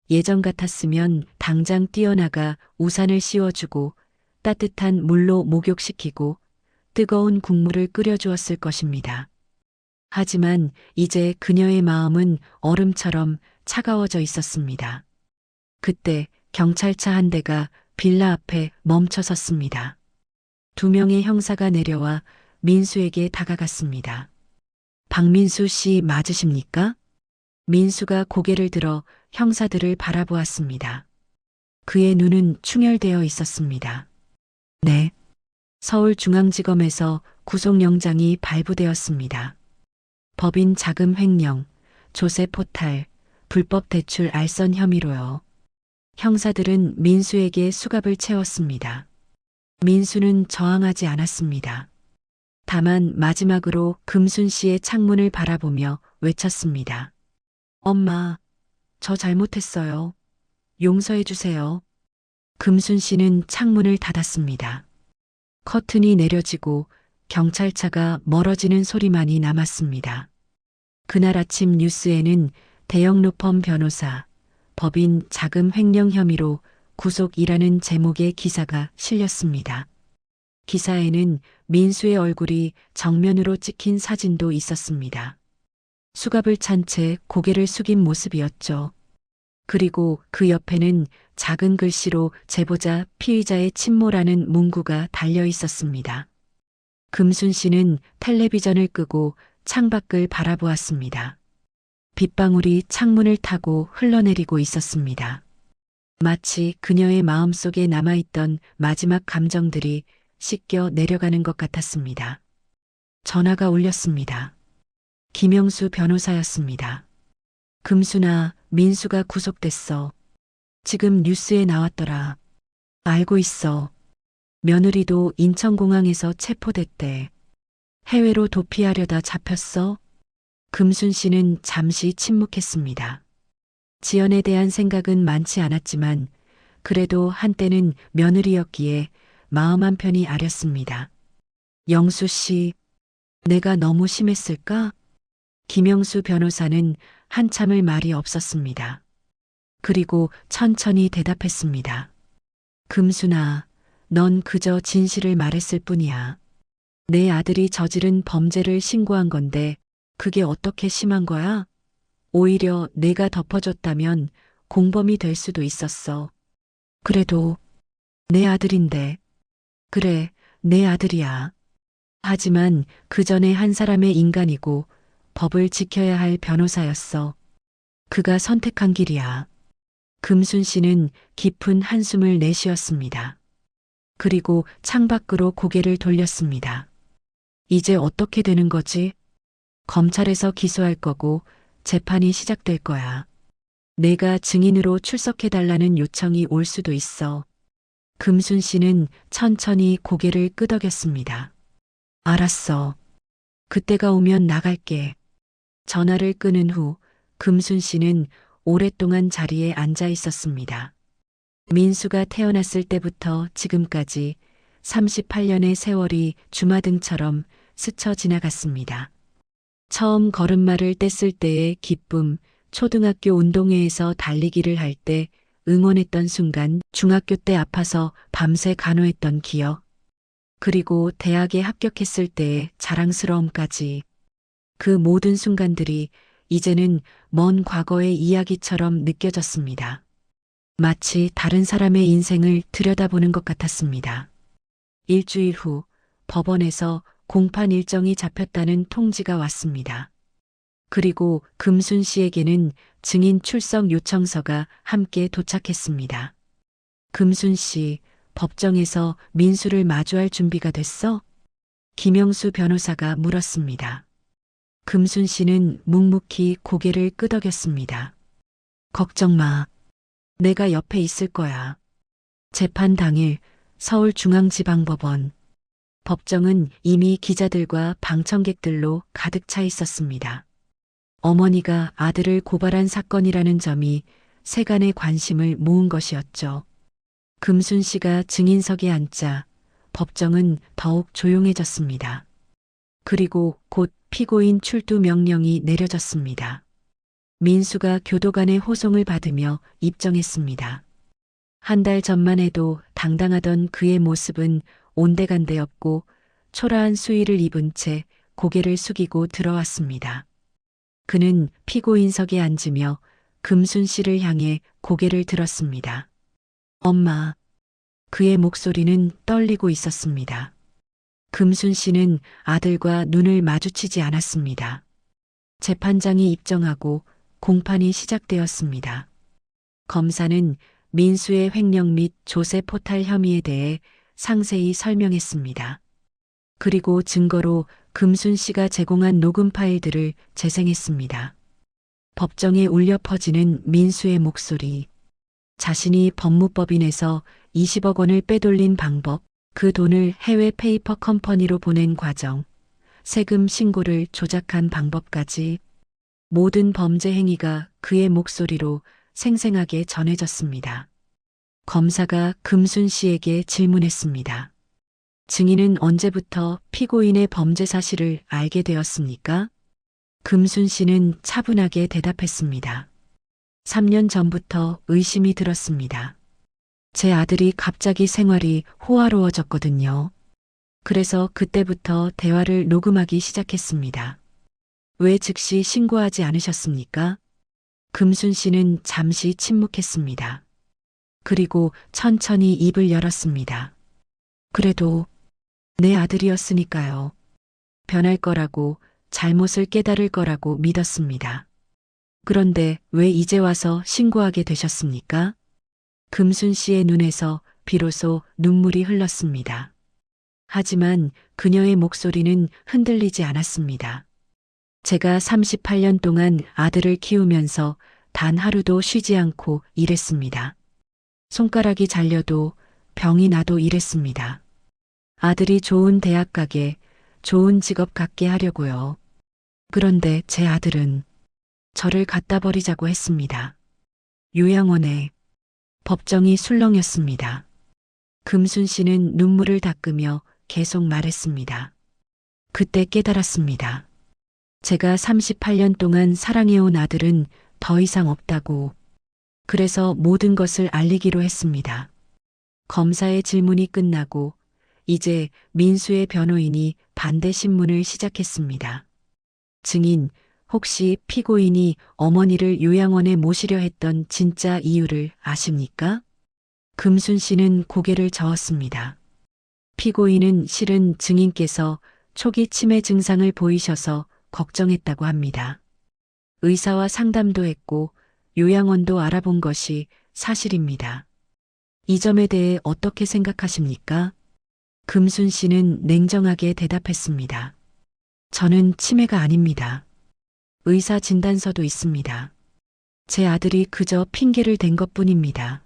예전 같았으면 당장 뛰어나가 우산을 씌워주고 따뜻한 물로 목욕시키고 뜨거운 국물을 끓여주었을 것입니다. 하지만 이제 그녀의 마음은 얼음처럼 차가워져 있었습니다. 그때 경찰차 한 대가 빌라 앞에 멈춰 섰습니다. 두 명의 형사가 내려와 민수에게 다가갔습니다. 박민수 씨 맞으십니까? 민수가 고개를 들어 형사들을 바라보았습니다. 그의 눈은 충혈되어 있었습니다. 네. 서울중앙지검에서 구속영장이 발부되었습니다. 법인 자금 횡령, 조세 포탈, 불법 대출 알선 혐의로요. 형사들은 민수에게 수갑을 채웠습니다. 민수는 저항하지 않았습니다. 다만 마지막으로 금순 씨의 창문을 바라보며 외쳤습니다. 엄마, 저 잘못했어요. 용서해 주세요. 금순 씨는 창문을 닫았습니다. 커튼이 내려지고 경찰차가 멀어지는 소리만이 남았습니다. 그날 아침 뉴스에는 대형 로펌 변호사, 법인 자금 횡령 혐의로 구속이라는 제목의 기사가 실렸습니다. 기사에는 민수의 얼굴이 정면으로 찍힌 사진도 있었습니다. 수갑을 찬 채 고개를 숙인 모습이었죠. 그리고 그 옆에는 작은 글씨로 제보자 피의자의 친모라는 문구가 달려 있었습니다. 금순 씨는 텔레비전을 끄고 창밖을 바라보았습니다. 빗방울이 창문을 타고 흘러내리고 있었습니다. 마치 그녀의 마음속에 남아있던 마지막 감정들이 씻겨 내려가는 것 같았습니다. 전화가 울렸습니다. 김영수 변호사였습니다. 금순아, 민수가 구속됐어. 지금 뉴스에 나왔더라. 알고 있어. 며느리도 인천공항에서 체포됐대. 해외로 도피하려다 잡혔어? 금순 씨는 잠시 침묵했습니다. 지연에 대한 생각은 많지 않았지만 그래도 한때는 며느리였기에 마음 한편이 아렸습니다. 영수 씨, 내가 너무 심했을까? 김영수 변호사는 한참을 말이 없었습니다. 그리고 천천히 대답했습니다. 금순아, 넌 그저 진실을 말했을 뿐이야. 내 아들이 저지른 범죄를 신고한 건데 그게 어떻게 심한 거야? 오히려 내가 덮어줬다면 공범이 될 수도 있었어. 그래도 내 아들인데. 그래, 내 아들이야. 하지만 그 전에 한 사람의 인간이고 법을 지켜야 할 변호사였어. 그가 선택한 길이야. 금순 씨는 깊은 한숨을 내쉬었습니다. 그리고 창밖으로 고개를 돌렸습니다. 이제 어떻게 되는 거지? 검찰에서 기소할 거고 재판이 시작될 거야. 내가 증인으로 출석해달라는 요청이 올 수도 있어. 금순 씨는 천천히 고개를 끄덕였습니다. 알았어. 그때가 오면 나갈게. 전화를 끊은 후 금순 씨는 오랫동안 자리에 앉아 있었습니다. 민수가 태어났을 때부터 지금까지 38년의 세월이 주마등처럼 스쳐 지나갔습니다. 처음 걸음마를 뗐을 때의 기쁨, 초등학교 운동회에서 달리기를 할 때 응원했던 순간, 중학교 때 아파서 밤새 간호했던 기억, 그리고 대학에 합격했을 때의 자랑스러움까지 그 모든 순간들이 이제는 먼 과거의 이야기처럼 느껴졌습니다. 마치 다른 사람의 인생을 들여다보는 것 같았습니다. 일주일 후 법원에서 공판 일정이 잡혔다는 통지가 왔습니다. 그리고 금순 씨에게는 증인 출석 요청서가 함께 도착했습니다. 금순 씨, 법정에서 민수를 마주할 준비가 됐어? 김영수 변호사가 물었습니다. 금순 씨는 묵묵히 고개를 끄덕였습니다. 걱정 마. 내가 옆에 있을 거야. 재판 당일 서울중앙지방법원. 법정은 이미 기자들과 방청객들로 가득 차 있었습니다. 어머니가 아들을 고발한 사건이라는 점이 세간의 관심을 모은 것이었죠. 금순 씨가 증인석에 앉자 법정은 더욱 조용해졌습니다. 그리고 곧 피고인 출두 명령이 내려졌습니다. 민수가 교도관의 호송을 받으며 입정했습니다. 한 달 전만 해도 당당하던 그의 모습은 온데간데 없고 초라한 수의를 입은 채 고개를 숙이고 들어왔습니다. 그는 피고인석에 앉으며 금순 씨를 향해 고개를 들었습니다. 엄마. 그의 목소리는 떨리고 있었습니다. 금순 씨는 아들과 눈을 마주치지 않았습니다. 재판장이 입정하고 공판이 시작되었습니다. 검사는 민수의 횡령 및 조세 포탈 혐의에 대해 상세히 설명했습니다. 그리고 증거로 금순 씨가 제공한 녹음 파일들을 재생했습니다. 법정에 울려 퍼지는 민수의 목소리. 자신이 법무법인에서 20억 원을 빼돌린 방법, 그 돈을 해외 페이퍼 컴퍼니로 보낸 과정, 세금 신고를 조작한 방법까지 모든 범죄 행위가 그의 목소리로 생생하게 전해졌습니다. 검사가 금순 씨에게 질문했습니다. 증인은 언제부터 피고인의 범죄 사실을 알게 되었습니까? 금순 씨는 차분하게 대답했습니다. 3년 전부터 의심이 들었습니다. 제 아들이 갑자기 생활이 호화로워졌거든요. 그래서 그때부터 대화를 녹음하기 시작했습니다. 왜 즉시 신고하지 않으셨습니까? 금순 씨는 잠시 침묵했습니다. 그리고 천천히 입을 열었습니다. 그래도 내 아들이었으니까요. 변할 거라고, 잘못을 깨달을 거라고 믿었습니다. 그런데 왜 이제 와서 신고하게 되셨습니까? 금순 씨의 눈에서 비로소 눈물이 흘렀습니다. 하지만 그녀의 목소리는 흔들리지 않았습니다. 제가 38년 동안 아들을 키우면서 단 하루도 쉬지 않고 일했습니다. 손가락이 잘려도 병이 나도 일했습니다. 아들이 좋은 대학 가게, 좋은 직업 갖게 하려고요. 그런데 제 아들은 저를 갖다 버리자고 했습니다. 요양원에. 법정이 술렁였습니다. 금순 씨는 눈물을 닦으며 계속 말했습니다. 그때 깨달았습니다. 제가 38년 동안 사랑해온 아들은 더 이상 없다고. 그래서 모든 것을 알리기로 했습니다. 검사의 질문이 끝나고 이제 민수의 변호인이 반대 신문을 시작했습니다. 증인, 혹시 피고인이 어머니를 요양원에 모시려 했던 진짜 이유를 아십니까? 금순 씨는 고개를 저었습니다. 피고인은 실은 증인께서 초기 치매 증상을 보이셔서 걱정했다고 합니다. 의사와 상담도 했고 요양원도 알아본 것이 사실입니다. 이 점에 대해 어떻게 생각하십니까? 금순 씨는 냉정하게 대답했습니다. 저는 치매가 아닙니다. 의사 진단서도 있습니다. 제 아들이 그저 핑계를 댄 것뿐입니다.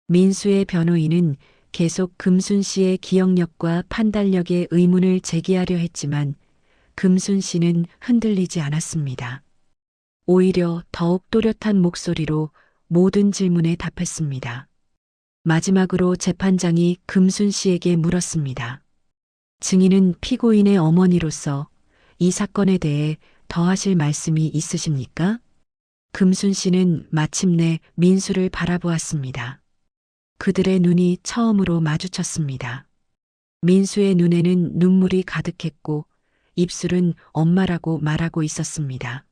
민수의 변호인은 계속 금순 씨의 기억력과 판단력에 의문을 제기하려 했지만 금순 씨는 흔들리지 않았습니다. 오히려 더욱 또렷한 목소리로 모든 질문에 답했습니다. 마지막으로 재판장이 금순 씨에게 물었습니다. 증인은 피고인의 어머니로서 이 사건에 대해 더하실 말씀이 있으십니까? 금순 씨는 마침내 민수를 바라보았습니다. 그들의 눈이 처음으로 마주쳤습니다. 민수의 눈에는 눈물이 가득했고 입술은 엄마라고 말하고 있었습니다.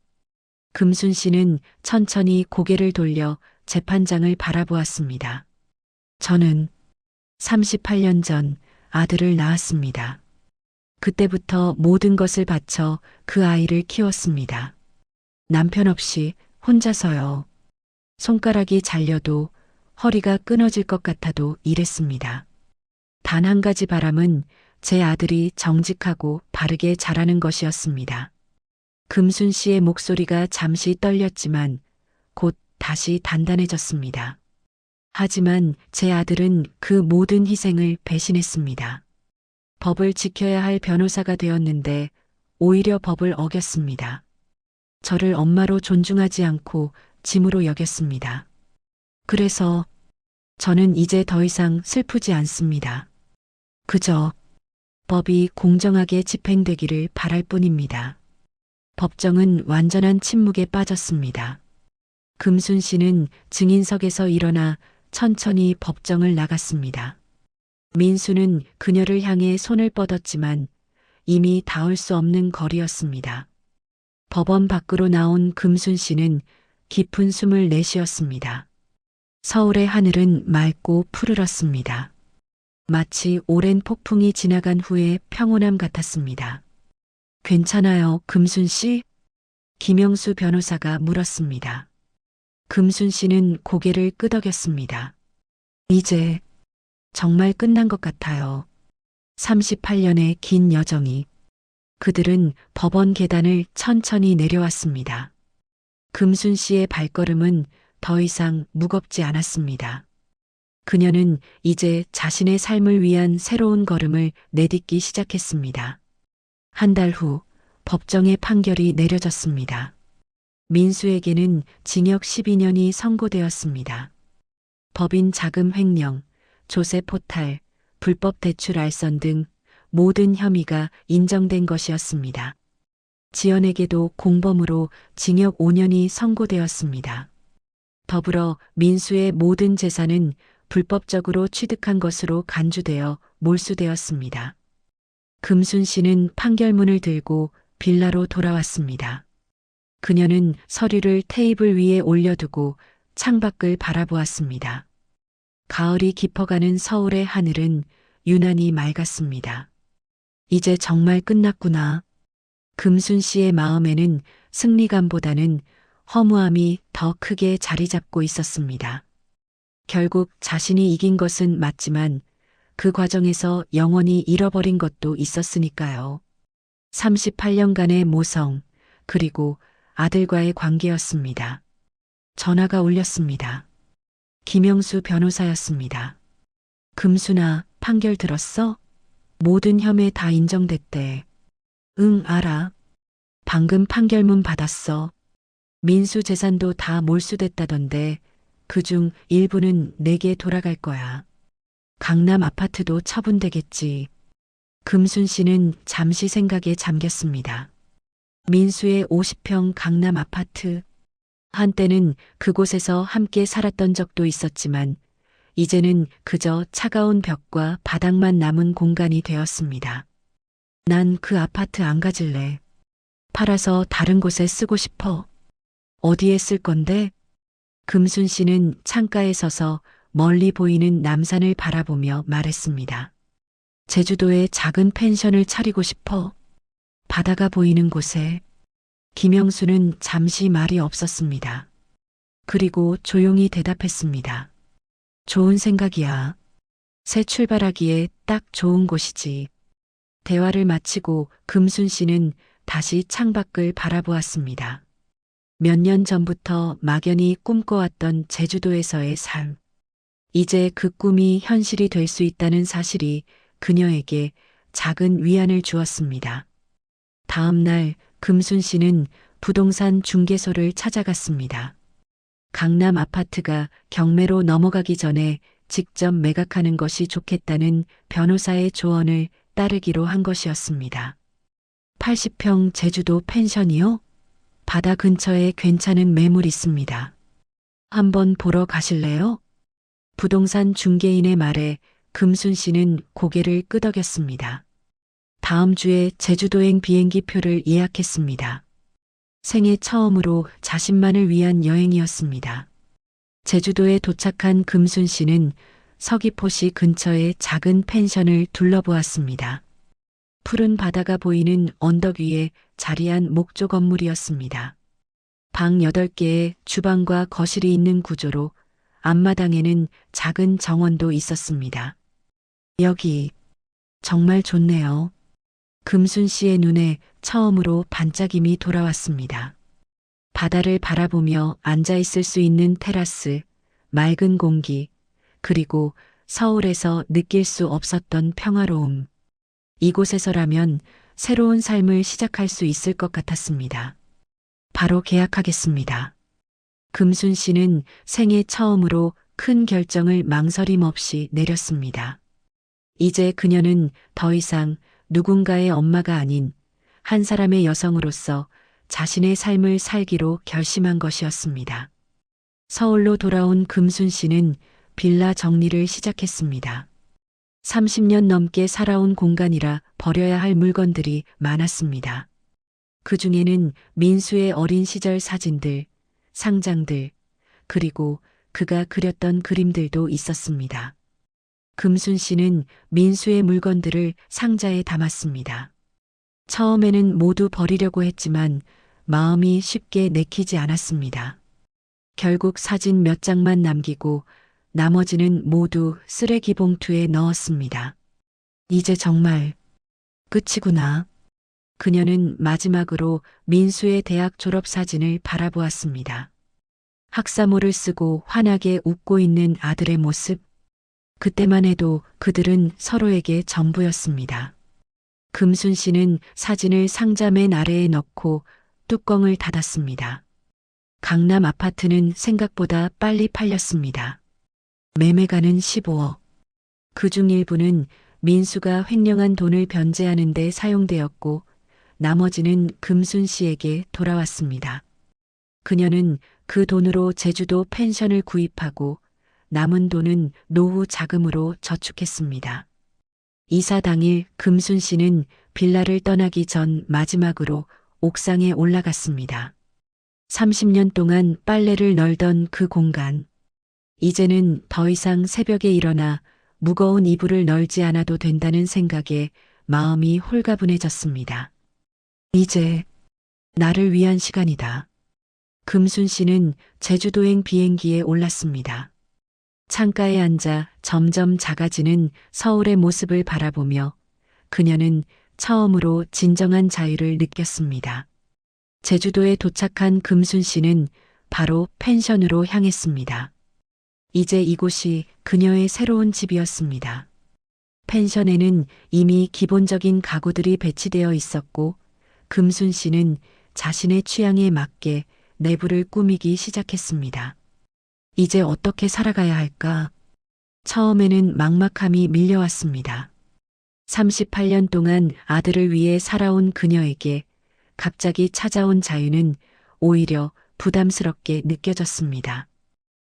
금순 씨는 천천히 고개를 돌려 재판장을 바라보았습니다. 저는 38년 전 아들을 낳았습니다. 그때부터 모든 것을 바쳐 그 아이를 키웠습니다. 남편 없이 혼자서요. 손가락이 잘려도 허리가 끊어질 것 같아도 일했습니다. 단 한 가지 바람은 제 아들이 정직하고 바르게 자라는 것이었습니다. 금순 씨의 목소리가 잠시 떨렸지만 곧 다시 단단해졌습니다. 하지만 제 아들은 그 모든 희생을 배신했습니다. 법을 지켜야 할 변호사가 되었는데 오히려 법을 어겼습니다. 저를 엄마로 존중하지 않고 짐으로 여겼습니다. 그래서 저는 이제 더 이상 슬프지 않습니다. 그저 법이 공정하게 집행되기를 바랄 뿐입니다. 법정은 완전한 침묵에 빠졌습니다. 금순 씨는 증인석에서 일어나 천천히 법정을 나갔습니다. 민수는 그녀를 향해 손을 뻗었지만 이미 닿을 수 없는 거리였습니다. 법원 밖으로 나온 금순 씨는 깊은 숨을 내쉬었습니다. 서울의 하늘은 맑고 푸르렀습니다. 마치 오랜 폭풍이 지나간 후의 평온함 같았습니다. 괜찮아요, 금순 씨? 김영수 변호사가 물었습니다. 금순 씨는 고개를 끄덕였습니다. 이제 정말 끝난 것 같아요. 38년의 긴 여정이. 그들은 법원 계단을 천천히 내려왔습니다. 금순 씨의 발걸음은 더 이상 무겁지 않았습니다. 그녀는 이제 자신의 삶을 위한 새로운 걸음을 내딛기 시작했습니다. 한 달 후 법정의 판결이 내려졌습니다. 민수에게는 징역 12년이 선고되었습니다. 법인 자금 횡령, 조세 포탈, 불법 대출 알선 등 모든 혐의가 인정된 것이었습니다. 지연에게도 공범으로 징역 5년이 선고되었습니다. 더불어 민수의 모든 재산은 불법적으로 취득한 것으로 간주되어 몰수되었습니다. 금순 씨는 판결문을 들고 빌라로 돌아왔습니다. 그녀는 서류를 테이블 위에 올려두고 창밖을 바라보았습니다. 가을이 깊어가는 서울의 하늘은 유난히 맑았습니다. 이제 정말 끝났구나. 금순 씨의 마음에는 승리감보다는 허무함이 더 크게 자리 잡고 있었습니다. 결국 자신이 이긴 것은 맞지만 그 과정에서 영원히 잃어버린 것도 있었으니까요. 38년간의 모성, 그리고 아들과의 관계였습니다. 전화가 울렸습니다. 김영수 변호사였습니다. 금순아, 판결 들었어? 모든 혐의 다 인정됐대. 응, 알아. 방금 판결문 받았어. 민수 재산도 다 몰수됐다던데 그중 일부는 내게 돌아갈 거야. 강남 아파트도 처분되겠지. 금순 씨는 잠시 생각에 잠겼습니다. 민수의 50평 강남 아파트. 한때는 그곳에서 함께 살았던 적도 있었지만 이제는 그저 차가운 벽과 바닥만 남은 공간이 되었습니다. 난 그 아파트 안 가질래. 팔아서 다른 곳에 쓰고 싶어. 어디에 쓸 건데? 금순 씨는 창가에 서서 멀리 보이는 남산을 바라보며 말했습니다. 제주도에 작은 펜션을 차리고 싶어. 바다가 보이는 곳에. 김영수는 잠시 말이 없었습니다. 그리고 조용히 대답했습니다. 좋은 생각이야. 새 출발하기에 딱 좋은 곳이지. 대화를 마치고 금순 씨는 다시 창밖을 바라보았습니다. 몇 년 전부터 막연히 꿈꿔왔던 제주도에서의 삶. 이제 그 꿈이 현실이 될 수 있다는 사실이 그녀에게 작은 위안을 주었습니다. 다음 날 금순 씨는 부동산 중개소를 찾아갔습니다. 강남 아파트가 경매로 넘어가기 전에 직접 매각하는 것이 좋겠다는 변호사의 조언을 따르기로 한 것이었습니다. 80평 제주도 펜션이요? 바다 근처에 괜찮은 매물 있습니다. 한번 보러 가실래요? 부동산 중개인의 말에 금순 씨는 고개를 끄덕였습니다. 다음 주에 제주도행 비행기 표를 예약했습니다. 생애 처음으로 자신만을 위한 여행이었습니다. 제주도에 도착한 금순 씨는 서귀포시 근처의 작은 펜션을 둘러보았습니다. 푸른 바다가 보이는 언덕 위에 자리한 목조 건물이었습니다. 방 8개에 주방과 거실이 있는 구조로 앞마당에는 작은 정원도 있었습니다. 여기 정말 좋네요. 금순 씨의 눈에 처음으로 반짝임이 돌아왔습니다. 바다를 바라보며 앉아있을 수 있는 테라스, 맑은 공기, 그리고 서울에서 느낄 수 없었던 평화로움. 이곳에서라면 새로운 삶을 시작할 수 있을 것 같았습니다. 바로 계약하겠습니다. 금순 씨는 생애 처음으로 큰 결정을 망설임 없이 내렸습니다. 이제 그녀는 더 이상 누군가의 엄마가 아닌 한 사람의 여성으로서 자신의 삶을 살기로 결심한 것이었습니다. 서울로 돌아온 금순 씨는 빌라 정리를 시작했습니다. 30년 넘게 살아온 공간이라 버려야 할 물건들이 많았습니다. 그 중에는 민수의 어린 시절 사진들, 상장들, 그리고 그가 그렸던 그림들도 있었습니다. 금순 씨는 민수의 물건들을 상자에 담았습니다. 처음에는 모두 버리려고 했지만 마음이 쉽게 내키지 않았습니다. 결국 사진 몇 장만 남기고 나머지는 모두 쓰레기 봉투에 넣었습니다. 이제 정말 끝이구나. 그녀는 마지막으로 민수의 대학 졸업 사진을 바라보았습니다. 학사모를 쓰고 환하게 웃고 있는 아들의 모습. 그때만 해도 그들은 서로에게 전부였습니다. 금순 씨는 사진을 상자 맨 아래에 넣고 뚜껑을 닫았습니다. 강남 아파트는 생각보다 빨리 팔렸습니다. 매매가는 15억. 그중 일부는 민수가 횡령한 돈을 변제하는 데 사용되었고 나머지는 금순 씨에게 돌아왔습니다. 그녀는 그 돈으로 제주도 펜션을 구입하고 남은 돈은 노후 자금으로 저축했습니다. 이사 당일 금순 씨는 빌라를 떠나기 전 마지막으로 옥상에 올라갔습니다. 30년 동안 빨래를 널던 그 공간. 이제는 더 이상 새벽에 일어나 무거운 이불을 널지 않아도 된다는 생각에 마음이 홀가분해졌습니다. 이제 나를 위한 시간이다. 금순 씨는 제주도행 비행기에 올랐습니다. 창가에 앉아 점점 작아지는 서울의 모습을 바라보며 그녀는 처음으로 진정한 자유를 느꼈습니다. 제주도에 도착한 금순 씨는 바로 펜션으로 향했습니다. 이제 이곳이 그녀의 새로운 집이었습니다. 펜션에는 이미 기본적인 가구들이 배치되어 있었고 금순 씨는 자신의 취향에 맞게 내부를 꾸미기 시작했습니다. 이제 어떻게 살아가야 할까? 처음에는 막막함이 밀려왔습니다. 38년 동안 아들을 위해 살아온 그녀에게 갑자기 찾아온 자유는 오히려 부담스럽게 느껴졌습니다.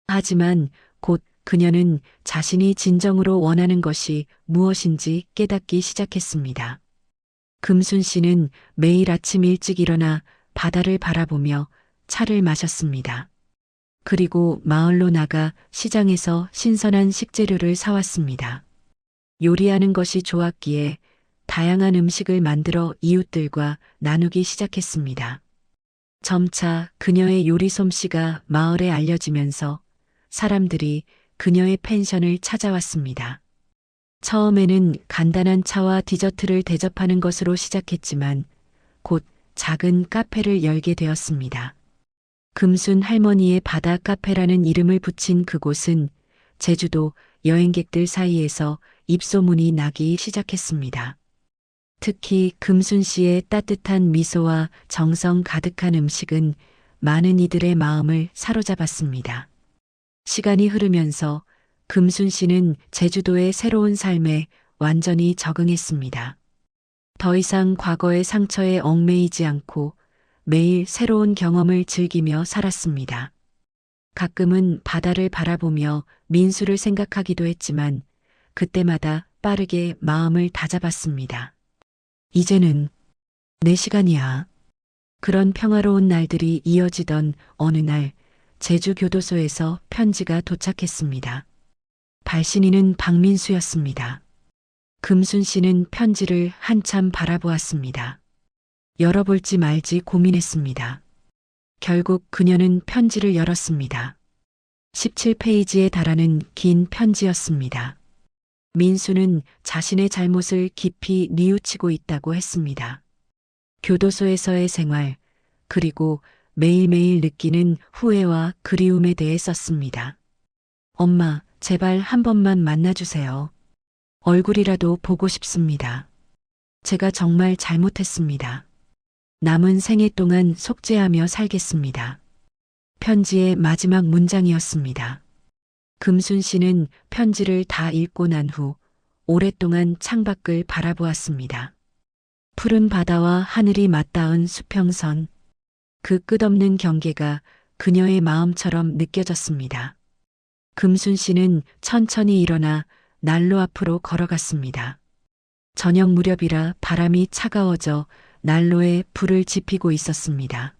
하지만 곧 그녀는 자신이 진정으로 원하는 것이 무엇인지 깨닫기 시작했습니다. 금순 씨는 매일 아침 일찍 일어나 바다를 바라보며 차를 마셨습니다. 그리고 마을로 나가 시장에서 신선한 식재료를 사왔습니다. 요리하는 것이 좋았기에 다양한 음식을 만들어 이웃들과 나누기 시작했습니다. 점차 그녀의 요리 솜씨가 마을에 알려지면서 사람들이 그녀의 펜션을 찾아왔습니다. 처음에는 간단한 차와 디저트를 대접하는 것으로 시작했지만 곧 작은 카페를 열게 되었습니다. 금순 할머니의 바다 카페라는 이름을 붙인 그곳은 제주도 여행객들 사이에서 입소문이 나기 시작했습니다. 특히 금순 씨의 따뜻한 미소와 정성 가득한 음식은 많은 이들의 마음을 사로잡았습니다. 시간이 흐르면서 금순 씨는 제주도의 새로운 삶에 완전히 적응했습니다. 더 이상 과거의 상처에 얽매이지 않고 매일 새로운 경험을 즐기며 살았습니다. 가끔은 바다를 바라보며 민수를 생각하기도 했지만 그때마다 빠르게 마음을 다잡았습니다. 이제는 내 시간이야. 그런 평화로운 날들이 이어지던 어느 날 제주 교도소에서 편지가 도착했습니다. 발신인은 박민수였습니다. 금순 씨는 편지를 한참 바라보았습니다. 열어볼지 말지 고민했습니다. 결국 그녀는 편지를 열었습니다. 17페이지에 달하는 긴 편지였습니다. 민수는 자신의 잘못을 깊이 뉘우치고 있다고 했습니다. 교도소에서의 생활, 그리고 매일매일 느끼는 후회와 그리움에 대해 썼습니다. 엄마, 제발 한 번만 만나주세요. 얼굴이라도 보고 싶습니다. 제가 정말 잘못했습니다. 남은 생애 동안 속죄하며 살겠습니다. 편지의 마지막 문장이었습니다. 금순 씨는 편지를 다 읽고 난 후 오랫동안 창밖을 바라보았습니다. 푸른 바다와 하늘이 맞닿은 수평선, 그 끝없는 경계가 그녀의 마음처럼 느껴졌습니다. 금순 씨는 천천히 일어나 난로 앞으로 걸어갔습니다. 저녁 무렵이라 바람이 차가워져 난로에 불을 지피고 있었습니다.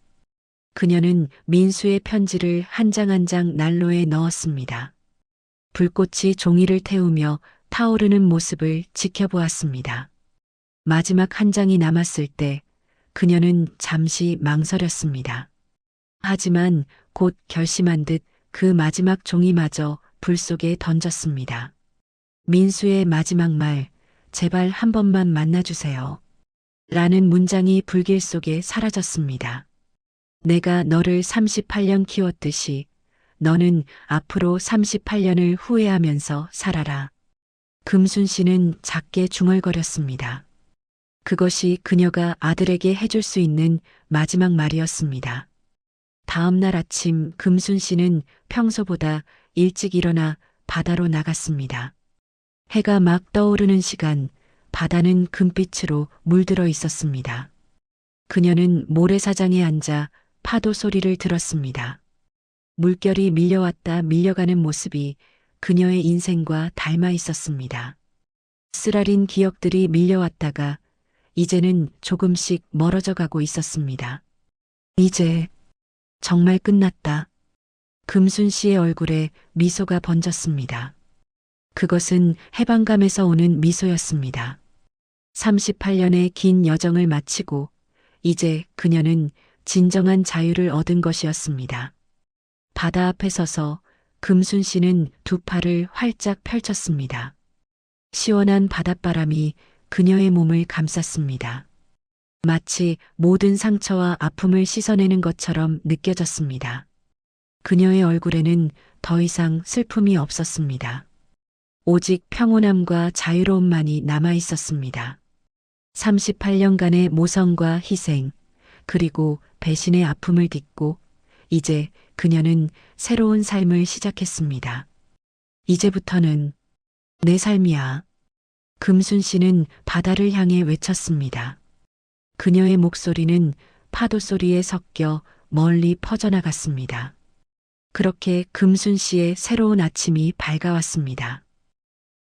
그녀는 민수의 편지를 한 장 한 장 난로에 넣었습니다. 불꽃이 종이를 태우며 타오르는 모습을 지켜보았습니다. 마지막 한 장이 남았을 때 그녀는 잠시 망설였습니다. 하지만 곧 결심한 듯 그 마지막 종이마저 불 속에 던졌습니다. 민수의 마지막 말, 제발 한 번만 만나주세요. 라는 문장이 불길 속에 사라졌습니다. 내가 너를 38년 키웠듯이 너는 앞으로 38년을 후회하면서 살아라. 금순 씨는 작게 중얼거렸습니다. 그것이 그녀가 아들에게 해줄 수 있는 마지막 말이었습니다. 다음 날 아침 금순 씨는 평소보다 일찍 일어나 바다로 나갔습니다. 해가 막 떠오르는 시간, 바다는 금빛으로 물들어 있었습니다. 그녀는 모래사장에 앉아 파도 소리를 들었습니다. 물결이 밀려왔다 밀려가는 모습이 그녀의 인생과 닮아 있었습니다. 쓰라린 기억들이 밀려왔다가 이제는 조금씩 멀어져 가고 있었습니다. 이제 정말 끝났다. 금순 씨의 얼굴에 미소가 번졌습니다. 그것은 해방감에서 오는 미소였습니다. 38년의 긴 여정을 마치고 이제 그녀는 진정한 자유를 얻은 것이었습니다. 바다 앞에 서서 금순 씨는 두 팔을 활짝 펼쳤습니다. 시원한 바닷바람이 그녀의 몸을 감쌌습니다. 마치 모든 상처와 아픔을 씻어내는 것처럼 느껴졌습니다. 그녀의 얼굴에는 더 이상 슬픔이 없었습니다. 오직 평온함과 자유로움만이 남아 있었습니다. 38년간의 모성과 희생, 그리고 배신의 아픔을 딛고 이제 그녀는 새로운 삶을 시작했습니다. 이제부터는 내 삶이야. 금순 씨는 바다를 향해 외쳤습니다. 그녀의 목소리는 파도 소리에 섞여 멀리 퍼져나갔습니다. 그렇게 금순 씨의 새로운 아침이 밝아왔습니다.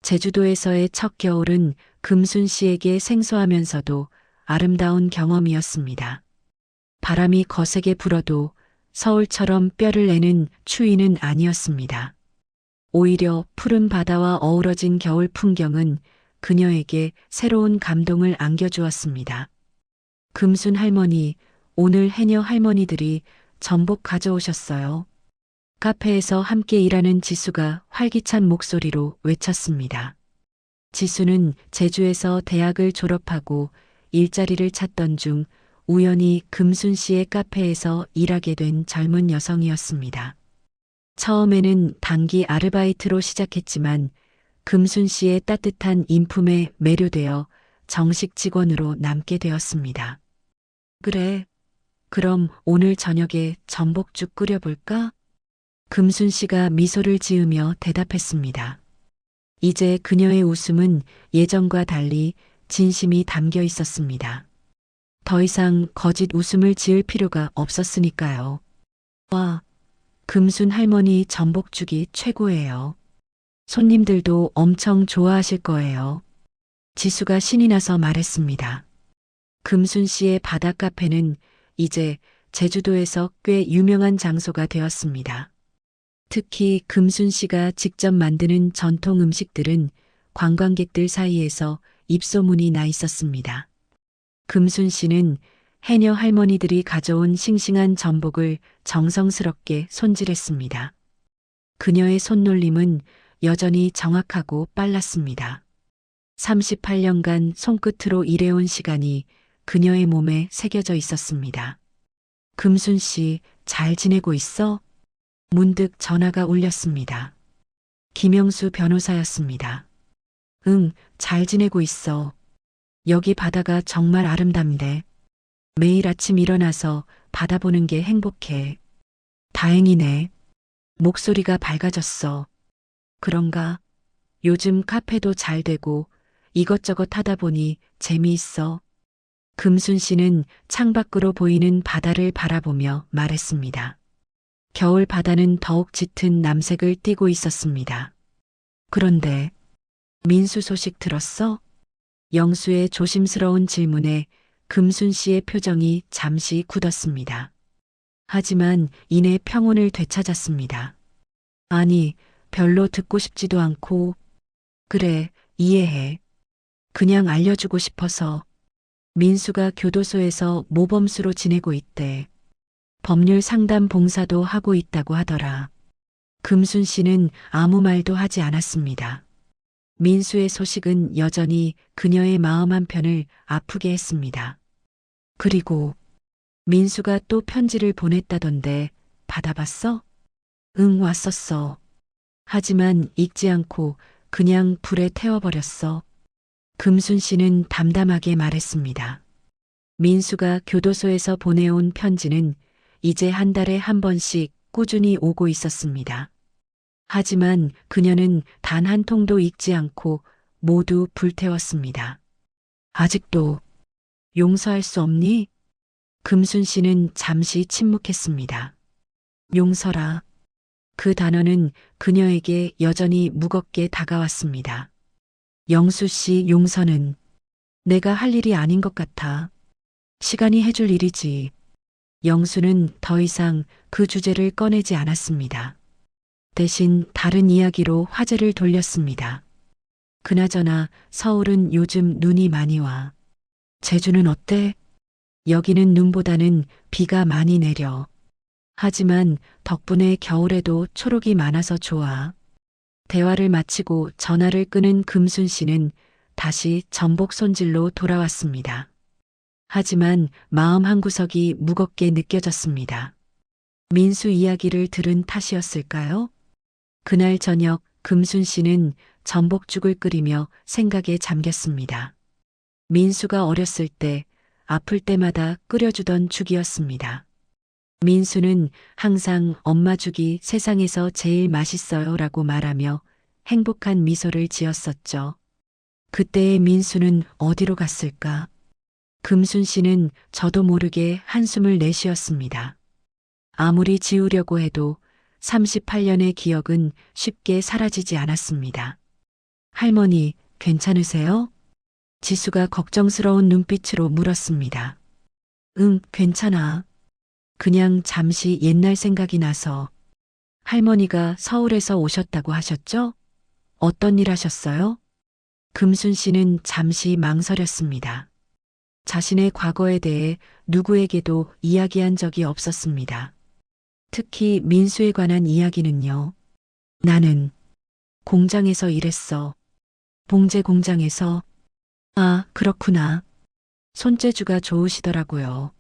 제주도에서의 첫 겨울은 금순 씨에게 생소하면서도 아름다운 경험이었습니다. 바람이 거세게 불어도 서울처럼 뼈를 내는 추위는 아니었습니다. 오히려 푸른 바다와 어우러진 겨울 풍경은 그녀에게 새로운 감동을 안겨주었습니다. 금순 할머니, 오늘 해녀 할머니들이 전복 가져오셨어요. 카페에서 함께 일하는 지수가 활기찬 목소리로 외쳤습니다. 지수는 제주에서 대학을 졸업하고 일자리를 찾던 중 우연히 금순 씨의 카페에서 일하게 된 젊은 여성이었습니다. 처음에는 단기 아르바이트로 시작했지만 금순 씨의 따뜻한 인품에 매료되어 정식 직원으로 남게 되었습니다. 그래, 그럼 오늘 저녁에 전복죽 끓여볼까? 금순 씨가 미소를 지으며 대답했습니다. 이제 그녀의 웃음은 예전과 달리 진심이 담겨 있었습니다. 더 이상 거짓 웃음을 지을 필요가 없었으니까요. 와, 금순 할머니 전복죽이 최고예요. 손님들도 엄청 좋아하실 거예요. 지수가 신이 나서 말했습니다. 금순 씨의 바다 카페는 이제 제주도에서 꽤 유명한 장소가 되었습니다. 특히 금순 씨가 직접 만드는 전통 음식들은 관광객들 사이에서 입소문이 나 있었습니다. 금순 씨는 해녀 할머니들이 가져온 싱싱한 전복을 정성스럽게 손질했습니다. 그녀의 손놀림은 여전히 정확하고 빨랐습니다. 38년간 손끝으로 일해온 시간이 그녀의 몸에 새겨져 있었습니다. 금순 씨, 잘 지내고 있어? 문득 전화가 울렸습니다. 김영수 변호사였습니다. 응, 잘 지내고 있어. 여기 바다가 정말 아름답네. 매일 아침 일어나서 바다 보는 게 행복해. 다행이네. 목소리가 밝아졌어. 그런가? 요즘 카페도 잘 되고 이것저것 하다 보니 재미있어. 금순 씨는 창밖으로 보이는 바다를 바라보며 말했습니다. 겨울 바다는 더욱 짙은 남색을 띠고 있었습니다. 그런데 민수 소식 들었어? 영수의 조심스러운 질문에 금순 씨의 표정이 잠시 굳었습니다. 하지만 이내 평온을 되찾았습니다. 아니, 별로 듣고 싶지도 않고, 그래, 이해해. 그냥 알려주고 싶어서. 민수가 교도소에서 모범수로 지내고 있대. 법률 상담 봉사도 하고 있다고 하더라. 금순 씨는 아무 말도 하지 않았습니다. 민수의 소식은 여전히 그녀의 마음 한편을 아프게 했습니다. 그리고 민수가 또 편지를 보냈다던데 받아봤어? 응, 왔었어. 하지만 읽지 않고 그냥 불에 태워버렸어. 금순 씨는 담담하게 말했습니다. 민수가 교도소에서 보내온 편지는 이제 한 달에 한 번씩 꾸준히 오고 있었습니다. 하지만 그녀는 단 한 통도 읽지 않고 모두 불태웠습니다. 아직도 용서할 수 없니? 금순 씨는 잠시 침묵했습니다. 용서라. 그 단어는 그녀에게 여전히 무겁게 다가왔습니다. 영수 씨 용서는 내가 할 일이 아닌 것 같아. 시간이 해줄 일이지. 영수는 더 이상 그 주제를 꺼내지 않았습니다. 대신 다른 이야기로 화제를 돌렸습니다. 그나저나 서울은 요즘 눈이 많이 와. 제주는 어때? 여기는 눈보다는 비가 많이 내려. 하지만 덕분에 겨울에도 초록이 많아서 좋아. 대화를 마치고 전화를 끄는 금순 씨는 다시 전복 손질로 돌아왔습니다. 하지만 마음 한구석이 무겁게 느껴졌습니다. 민수 이야기를 들은 탓이었을까요? 그날 저녁 금순 씨는 전복죽을 끓이며 생각에 잠겼습니다. 민수가 어렸을 때 아플 때마다 끓여주던 죽이었습니다. 민수는 항상 엄마 죽이 세상에서 제일 맛있어요 라고 말하며 행복한 미소를 지었었죠. 그때의 민수는 어디로 갔을까? 금순 씨는 저도 모르게 한숨을 내쉬었습니다. 아무리 지우려고 해도 38년의 기억은 쉽게 사라지지 않았습니다. 할머니, 괜찮으세요? 지수가 걱정스러운 눈빛으로 물었습니다. 응, 괜찮아. 그냥 잠시 옛날 생각이 나서. 할머니가 서울에서 오셨다고 하셨죠? 어떤 일 하셨어요? 금순 씨는 잠시 망설였습니다. 자신의 과거에 대해 누구에게도 이야기한 적이 없었습니다. 특히 민수에 관한 이야기는요. 나는 공장에서 일했어. 봉제 공장에서. 아, 그렇구나. 손재주가 좋으시더라고요.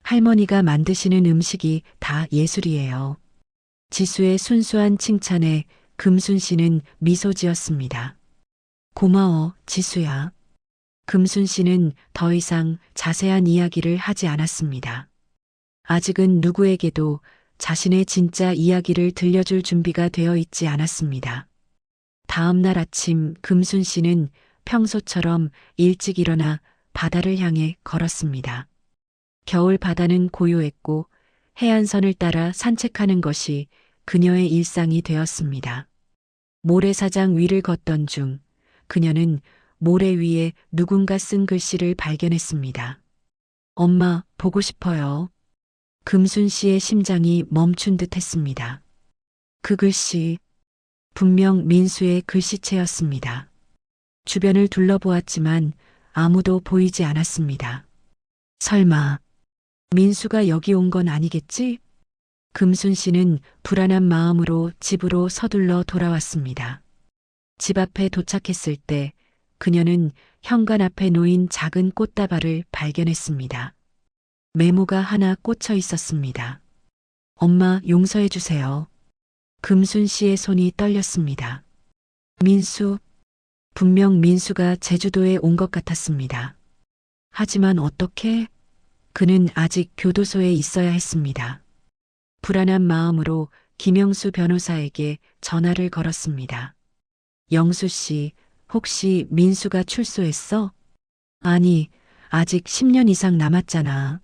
할머니가 만드시는 음식이 다 예술이에요. 지수의 순수한 칭찬에 금순 씨는 미소 지었습니다. 고마워, 지수야. 금순 씨는 더 이상 자세한 이야기를 하지 않았습니다. 아직은 누구에게도 자신의 진짜 이야기를 들려줄 준비가 되어 있지 않았습니다. 다음 날 아침 금순 씨는 평소처럼 일찍 일어나 바다를 향해 걸었습니다. 겨울 바다는 고요했고 해안선을 따라 산책하는 것이 그녀의 일상이 되었습니다. 모래사장 위를 걷던 중 그녀는 모래 위에 누군가 쓴 글씨를 발견했습니다. 엄마, 보고 싶어요. 금순 씨의 심장이 멈춘 듯 했습니다. 그 글씨, 분명 민수의 글씨체였습니다. 주변을 둘러보았지만 아무도 보이지 않았습니다. 설마 민수가 여기 온 건 아니겠지? 금순 씨는 불안한 마음으로 집으로 서둘러 돌아왔습니다. 집 앞에 도착했을 때 그녀는 현관 앞에 놓인 작은 꽃다발을 발견했습니다. 메모가 하나 꽂혀 있었습니다. 엄마, 용서해 주세요. 금순 씨의 손이 떨렸습니다. 민수, 분명 민수가 제주도에 온 것 같았습니다. 하지만 어떻게? 그는 아직 교도소에 있어야 했습니다. 불안한 마음으로 김영수 변호사에게 전화를 걸었습니다. 영수 씨, 혹시 민수가 출소했어? 아니, 아직 10년 이상 남았잖아.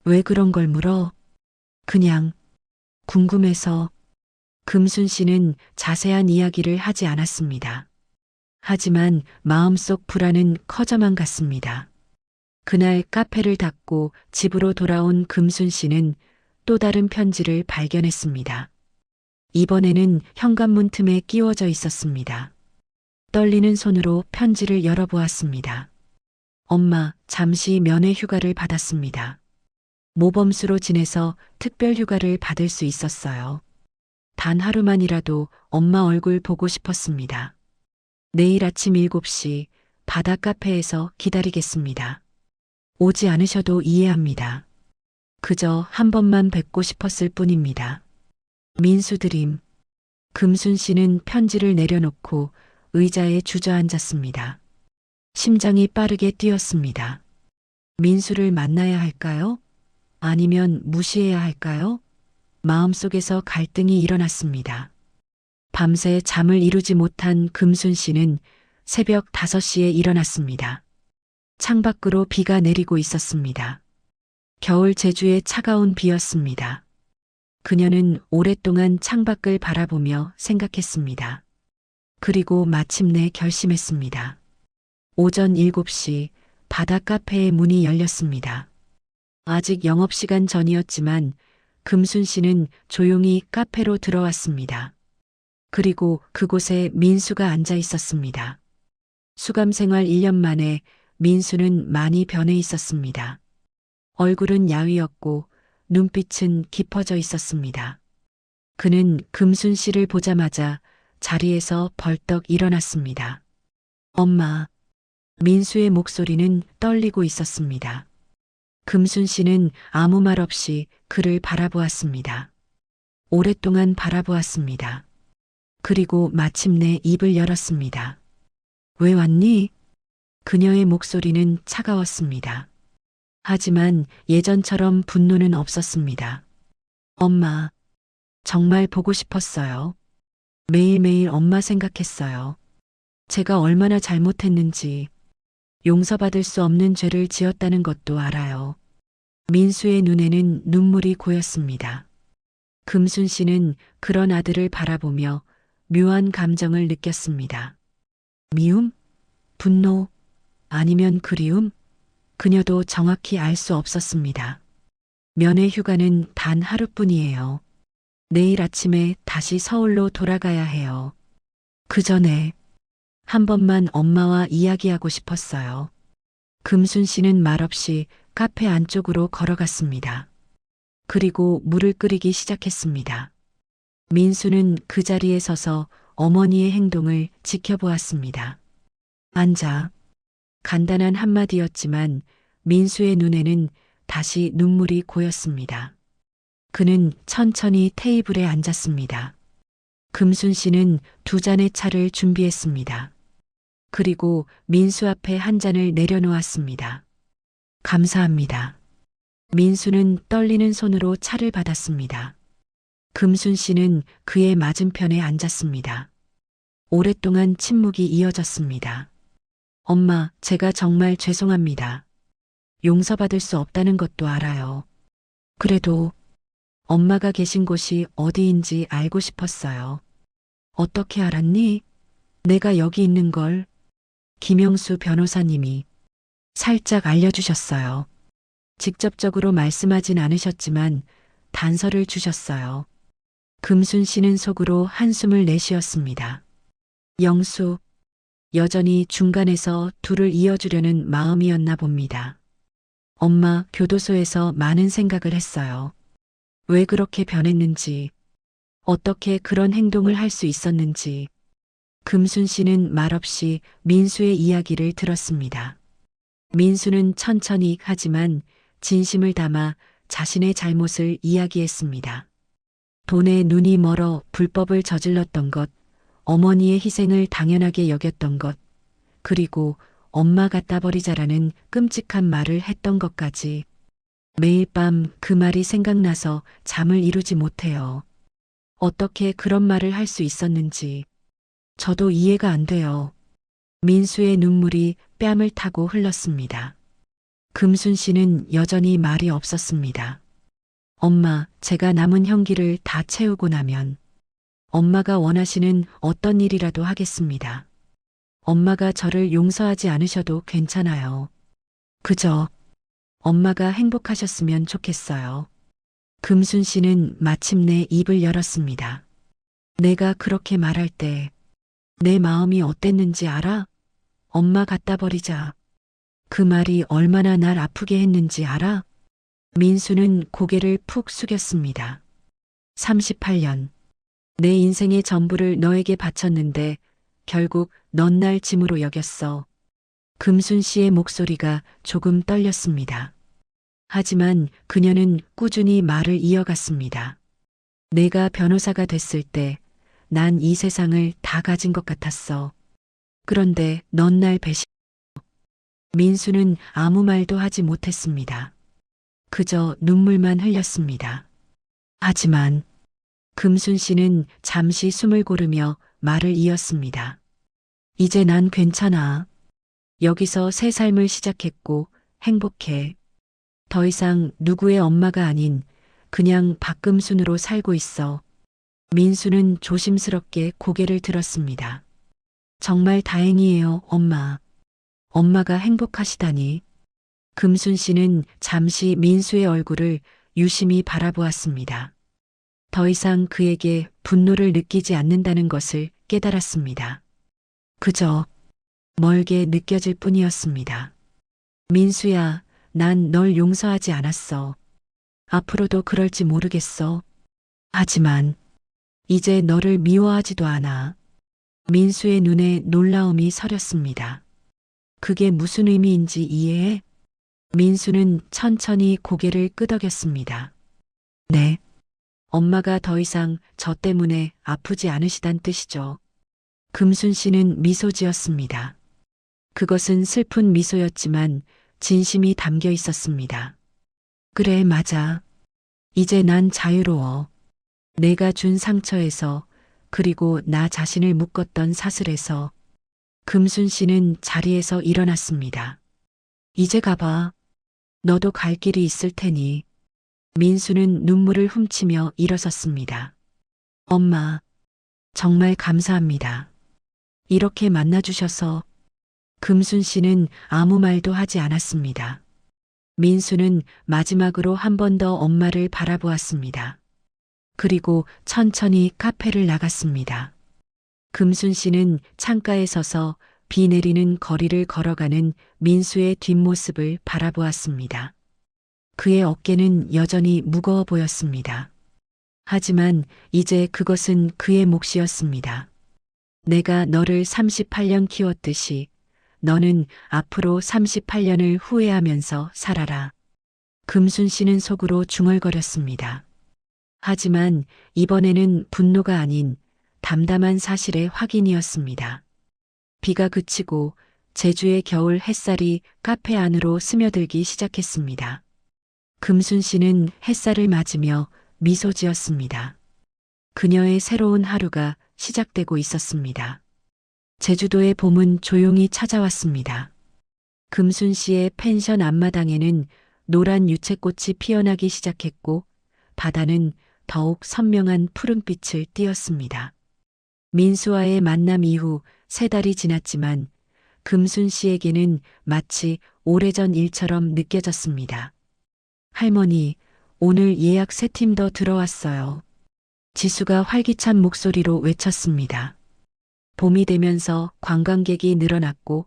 왜 그런 걸 물어? 그냥 궁금해서. 금순 씨는 자세한 이야기를 하지 않았습니다. 하지만 마음속 불안은 커져만 갔습니다. 그날 카페를 닫고 집으로 돌아온 금순 씨는 또 다른 편지를 발견했습니다. 이번에는 현관문 틈에 끼워져 있었습니다. 떨리는 손으로 편지를 열어보았습니다. 엄마, 잠시 면회 휴가를 받았습니다. 모범수로 지내서 특별 휴가를 받을 수 있었어요. 단 하루만이라도 엄마 얼굴 보고 싶었습니다. 내일 아침 7시 바다 카페에서 기다리겠습니다. 오지 않으셔도 이해합니다. 그저 한 번만 뵙고 싶었을 뿐입니다. 민수 드림. 금순 씨는 편지를 내려놓고 의자에 주저앉았습니다. 심장이 빠르게 뛰었습니다. 민수를 만나야 할까요? 아니면 무시해야 할까요? 마음속에서 갈등이 일어났습니다. 밤새 잠을 이루지 못한 금순 씨는 새벽 5시에 일어났습니다. 창밖으로 비가 내리고 있었습니다. 겨울 제주의 차가운 비였습니다. 그녀는 오랫동안 창밖을 바라보며 생각했습니다. 그리고 마침내 결심했습니다. 오전 7시 바다 카페의 문이 열렸습니다. 아직 영업시간 전이었지만 금순 씨는 조용히 카페로 들어왔습니다. 그리고 그곳에 민수가 앉아 있었습니다. 수감 생활 1년 만에 민수는 많이 변해 있었습니다. 얼굴은 야위었고 눈빛은 깊어져 있었습니다. 그는 금순 씨를 보자마자 자리에서 벌떡 일어났습니다. 엄마. 민수의 목소리는 떨리고 있었습니다. 금순 씨는 아무 말 없이 그를 바라보았습니다. 오랫동안 바라보았습니다. 그리고 마침내 입을 열었습니다. 왜 왔니? 그녀의 목소리는 차가웠습니다. 하지만 예전처럼 분노는 없었습니다. 엄마, 정말 보고 싶었어요. 매일매일 엄마 생각했어요. 제가 얼마나 잘못했는지, 용서받을 수 없는 죄를 지었다는 것도 알아요. 민수의 눈에는 눈물이 고였습니다. 금순 씨는 그런 아들을 바라보며 묘한 감정을 느꼈습니다. 미움? 분노? 아니면 그리움? 그녀도 정확히 알 수 없었습니다. 면회 휴가는 단 하루뿐이에요. 내일 아침에 다시 서울로 돌아가야 해요. 그 전에 한 번만 엄마와 이야기하고 싶었어요. 금순 씨는 말없이 카페 안쪽으로 걸어갔습니다. 그리고 물을 끓이기 시작했습니다. 민수는 그 자리에 서서 어머니의 행동을 지켜보았습니다. 앉아. 간단한 한마디였지만 민수의 눈에는 다시 눈물이 고였습니다. 그는 천천히 테이블에 앉았습니다. 금순 씨는 2잔의 차를 준비했습니다. 그리고 민수 앞에 한 잔을 내려놓았습니다. 감사합니다. 민수는 떨리는 손으로 차를 받았습니다. 금순 씨는 그의 맞은편에 앉았습니다. 오랫동안 침묵이 이어졌습니다. 엄마, 제가 정말 죄송합니다. 용서받을 수 없다는 것도 알아요. 그래도 엄마가 계신 곳이 어디인지 알고 싶었어요. 어떻게 알았니? 내가 여기 있는 걸 김영수 변호사님이 살짝 알려주셨어요. 직접적으로 말씀하진 않으셨지만 단서를 주셨어요. 금순 씨는 속으로 한숨을 내쉬었습니다. 영수, 여전히 중간에서 둘을 이어주려는 마음이었나 봅니다. 엄마, 교도소에서 많은 생각을 했어요. 왜 그렇게 변했는지, 어떻게 그런 행동을 할 수 있었는지. 금순 씨는 말없이 민수의 이야기를 들었습니다. 민수는 천천히 하지만 진심을 담아 자신의 잘못을 이야기했습니다. 돈에 눈이 멀어 불법을 저질렀던 것, 어머니의 희생을 당연하게 여겼던 것, 그리고 엄마 갖다 버리자라는 끔찍한 말을 했던 것까지. 매일 밤 그 말이 생각나서 잠을 이루지 못해요. 어떻게 그런 말을 할 수 있었는지 저도 이해가 안 돼요. 민수의 눈물이 뺨을 타고 흘렀습니다. 금순 씨는 여전히 말이 없었습니다. 엄마, 제가 남은 형기를 다 채우고 나면 엄마가 원하시는 어떤 일이라도 하겠습니다. 엄마가 저를 용서하지 않으셔도 괜찮아요. 그저 엄마가 행복하셨으면 좋겠어요. 금순 씨는 마침내 입을 열었습니다. 내가 그렇게 말할 때 내 마음이 어땠는지 알아? 엄마 갖다 버리자. 그 말이 얼마나 날 아프게 했는지 알아? 민수는 고개를 푹 숙였습니다. 38년. 내 인생의 전부를 너에게 바쳤는데 결국 넌 날 짐으로 여겼어. 금순 씨의 목소리가 조금 떨렸습니다. 하지만 그녀는 꾸준히 말을 이어갔습니다. 내가 변호사가 됐을 때 난 이 세상을 다 가진 것 같았어. 그런데 넌 날 배신. 민수는 아무 말도 하지 못했습니다. 그저 눈물만 흘렸습니다. 하지만 금순 씨는 잠시 숨을 고르며 말을 이었습니다. 이제 난 괜찮아. 여기서 새 삶을 시작했고 행복해. 더 이상 누구의 엄마가 아닌 그냥 박금순으로 살고 있어. 민수는 조심스럽게 고개를 들었습니다. 정말 다행이에요, 엄마. 엄마가 행복하시다니. 금순 씨는 잠시 민수의 얼굴을 유심히 바라보았습니다. 더 이상 그에게 분노를 느끼지 않는다는 것을 깨달았습니다. 그저 멀게 느껴질 뿐이었습니다. 민수야, 난 널 용서하지 않았어. 앞으로도 그럴지 모르겠어. 하지만 이제 너를 미워하지도 않아. 민수의 눈에 놀라움이 서렸습니다. 그게 무슨 의미인지 이해해? 민수는 천천히 고개를 끄덕였습니다. 네. 엄마가 더 이상 저 때문에 아프지 않으시단 뜻이죠. 금순 씨는 미소 지었습니다. 그것은 슬픈 미소였지만 진심이 담겨 있었습니다. 그래, 맞아. 이제 난 자유로워. 내가 준 상처에서 그리고 나 자신을 묶었던 사슬에서. 금순 씨는 자리에서 일어났습니다. 이제 가봐. 너도 갈 길이 있을 테니. 민수는 눈물을 훔치며 일어섰습니다. 엄마, 정말 감사합니다. 이렇게 만나주셔서. 금순 씨는 아무 말도 하지 않았습니다. 민수는 마지막으로 한 번 더 엄마를 바라보았습니다. 그리고 천천히 카페를 나갔습니다. 금순 씨는 창가에 서서 비 내리는 거리를 걸어가는 민수의 뒷모습을 바라보았습니다. 그의 어깨는 여전히 무거워 보였습니다. 하지만 이제 그것은 그의 몫이었습니다. 내가 너를 38년 키웠듯이 너는 앞으로 38년을 후회하면서 살아라. 금순 씨는 속으로 중얼거렸습니다. 하지만 이번에는 분노가 아닌 담담한 사실의 확인이었습니다. 비가 그치고 제주의 겨울 햇살이 카페 안으로 스며들기 시작했습니다. 금순 씨는 햇살을 맞으며 미소 지었습니다. 그녀의 새로운 하루가 시작되고 있었습니다. 제주도의 봄은 조용히 찾아왔습니다. 금순 씨의 펜션 앞마당에는 노란 유채꽃이 피어나기 시작했고 바다는 더욱 선명한 푸른빛을 띄었습니다. 민수와의 만남 이후 3달이 지났지만 금순 씨에게는 마치 오래전 일처럼 느껴졌습니다. 할머니, 오늘 예약 3팀 더 들어왔어요. 지수가 활기찬 목소리로 외쳤습니다. 봄이 되면서 관광객이 늘어났고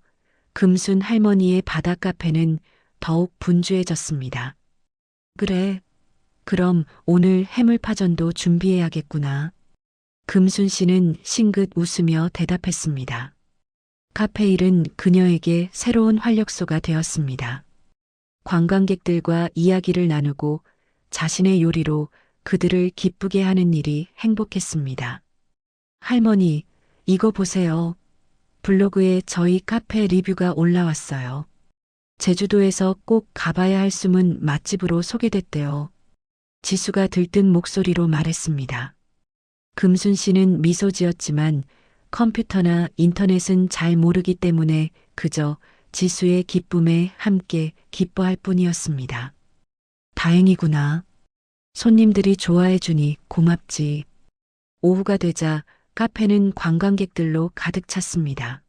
금순 할머니의 바다 카페는 더욱 분주해졌습니다. 그래, 그럼 오늘 해물파전도 준비해야겠구나. 금순 씨는 싱긋 웃으며 대답했습니다. 카페 일은 그녀에게 새로운 활력소가 되었습니다. 관광객들과 이야기를 나누고 자신의 요리로 그들을 기쁘게 하는 일이 행복했습니다. 할머니, 이거 보세요. 블로그에 저희 카페 리뷰가 올라왔어요. 제주도에서 꼭 가봐야 할 숨은 맛집으로 소개됐대요. 지수가 들뜬 목소리로 말했습니다. 금순 씨는 미소 지었지만 컴퓨터나 인터넷은 잘 모르기 때문에 그저 지수의 기쁨에 함께 기뻐할 뿐이었습니다. 다행이구나. 손님들이 좋아해 주니 고맙지. 오후가 되자 카페는 관광객들로 가득 찼습니다.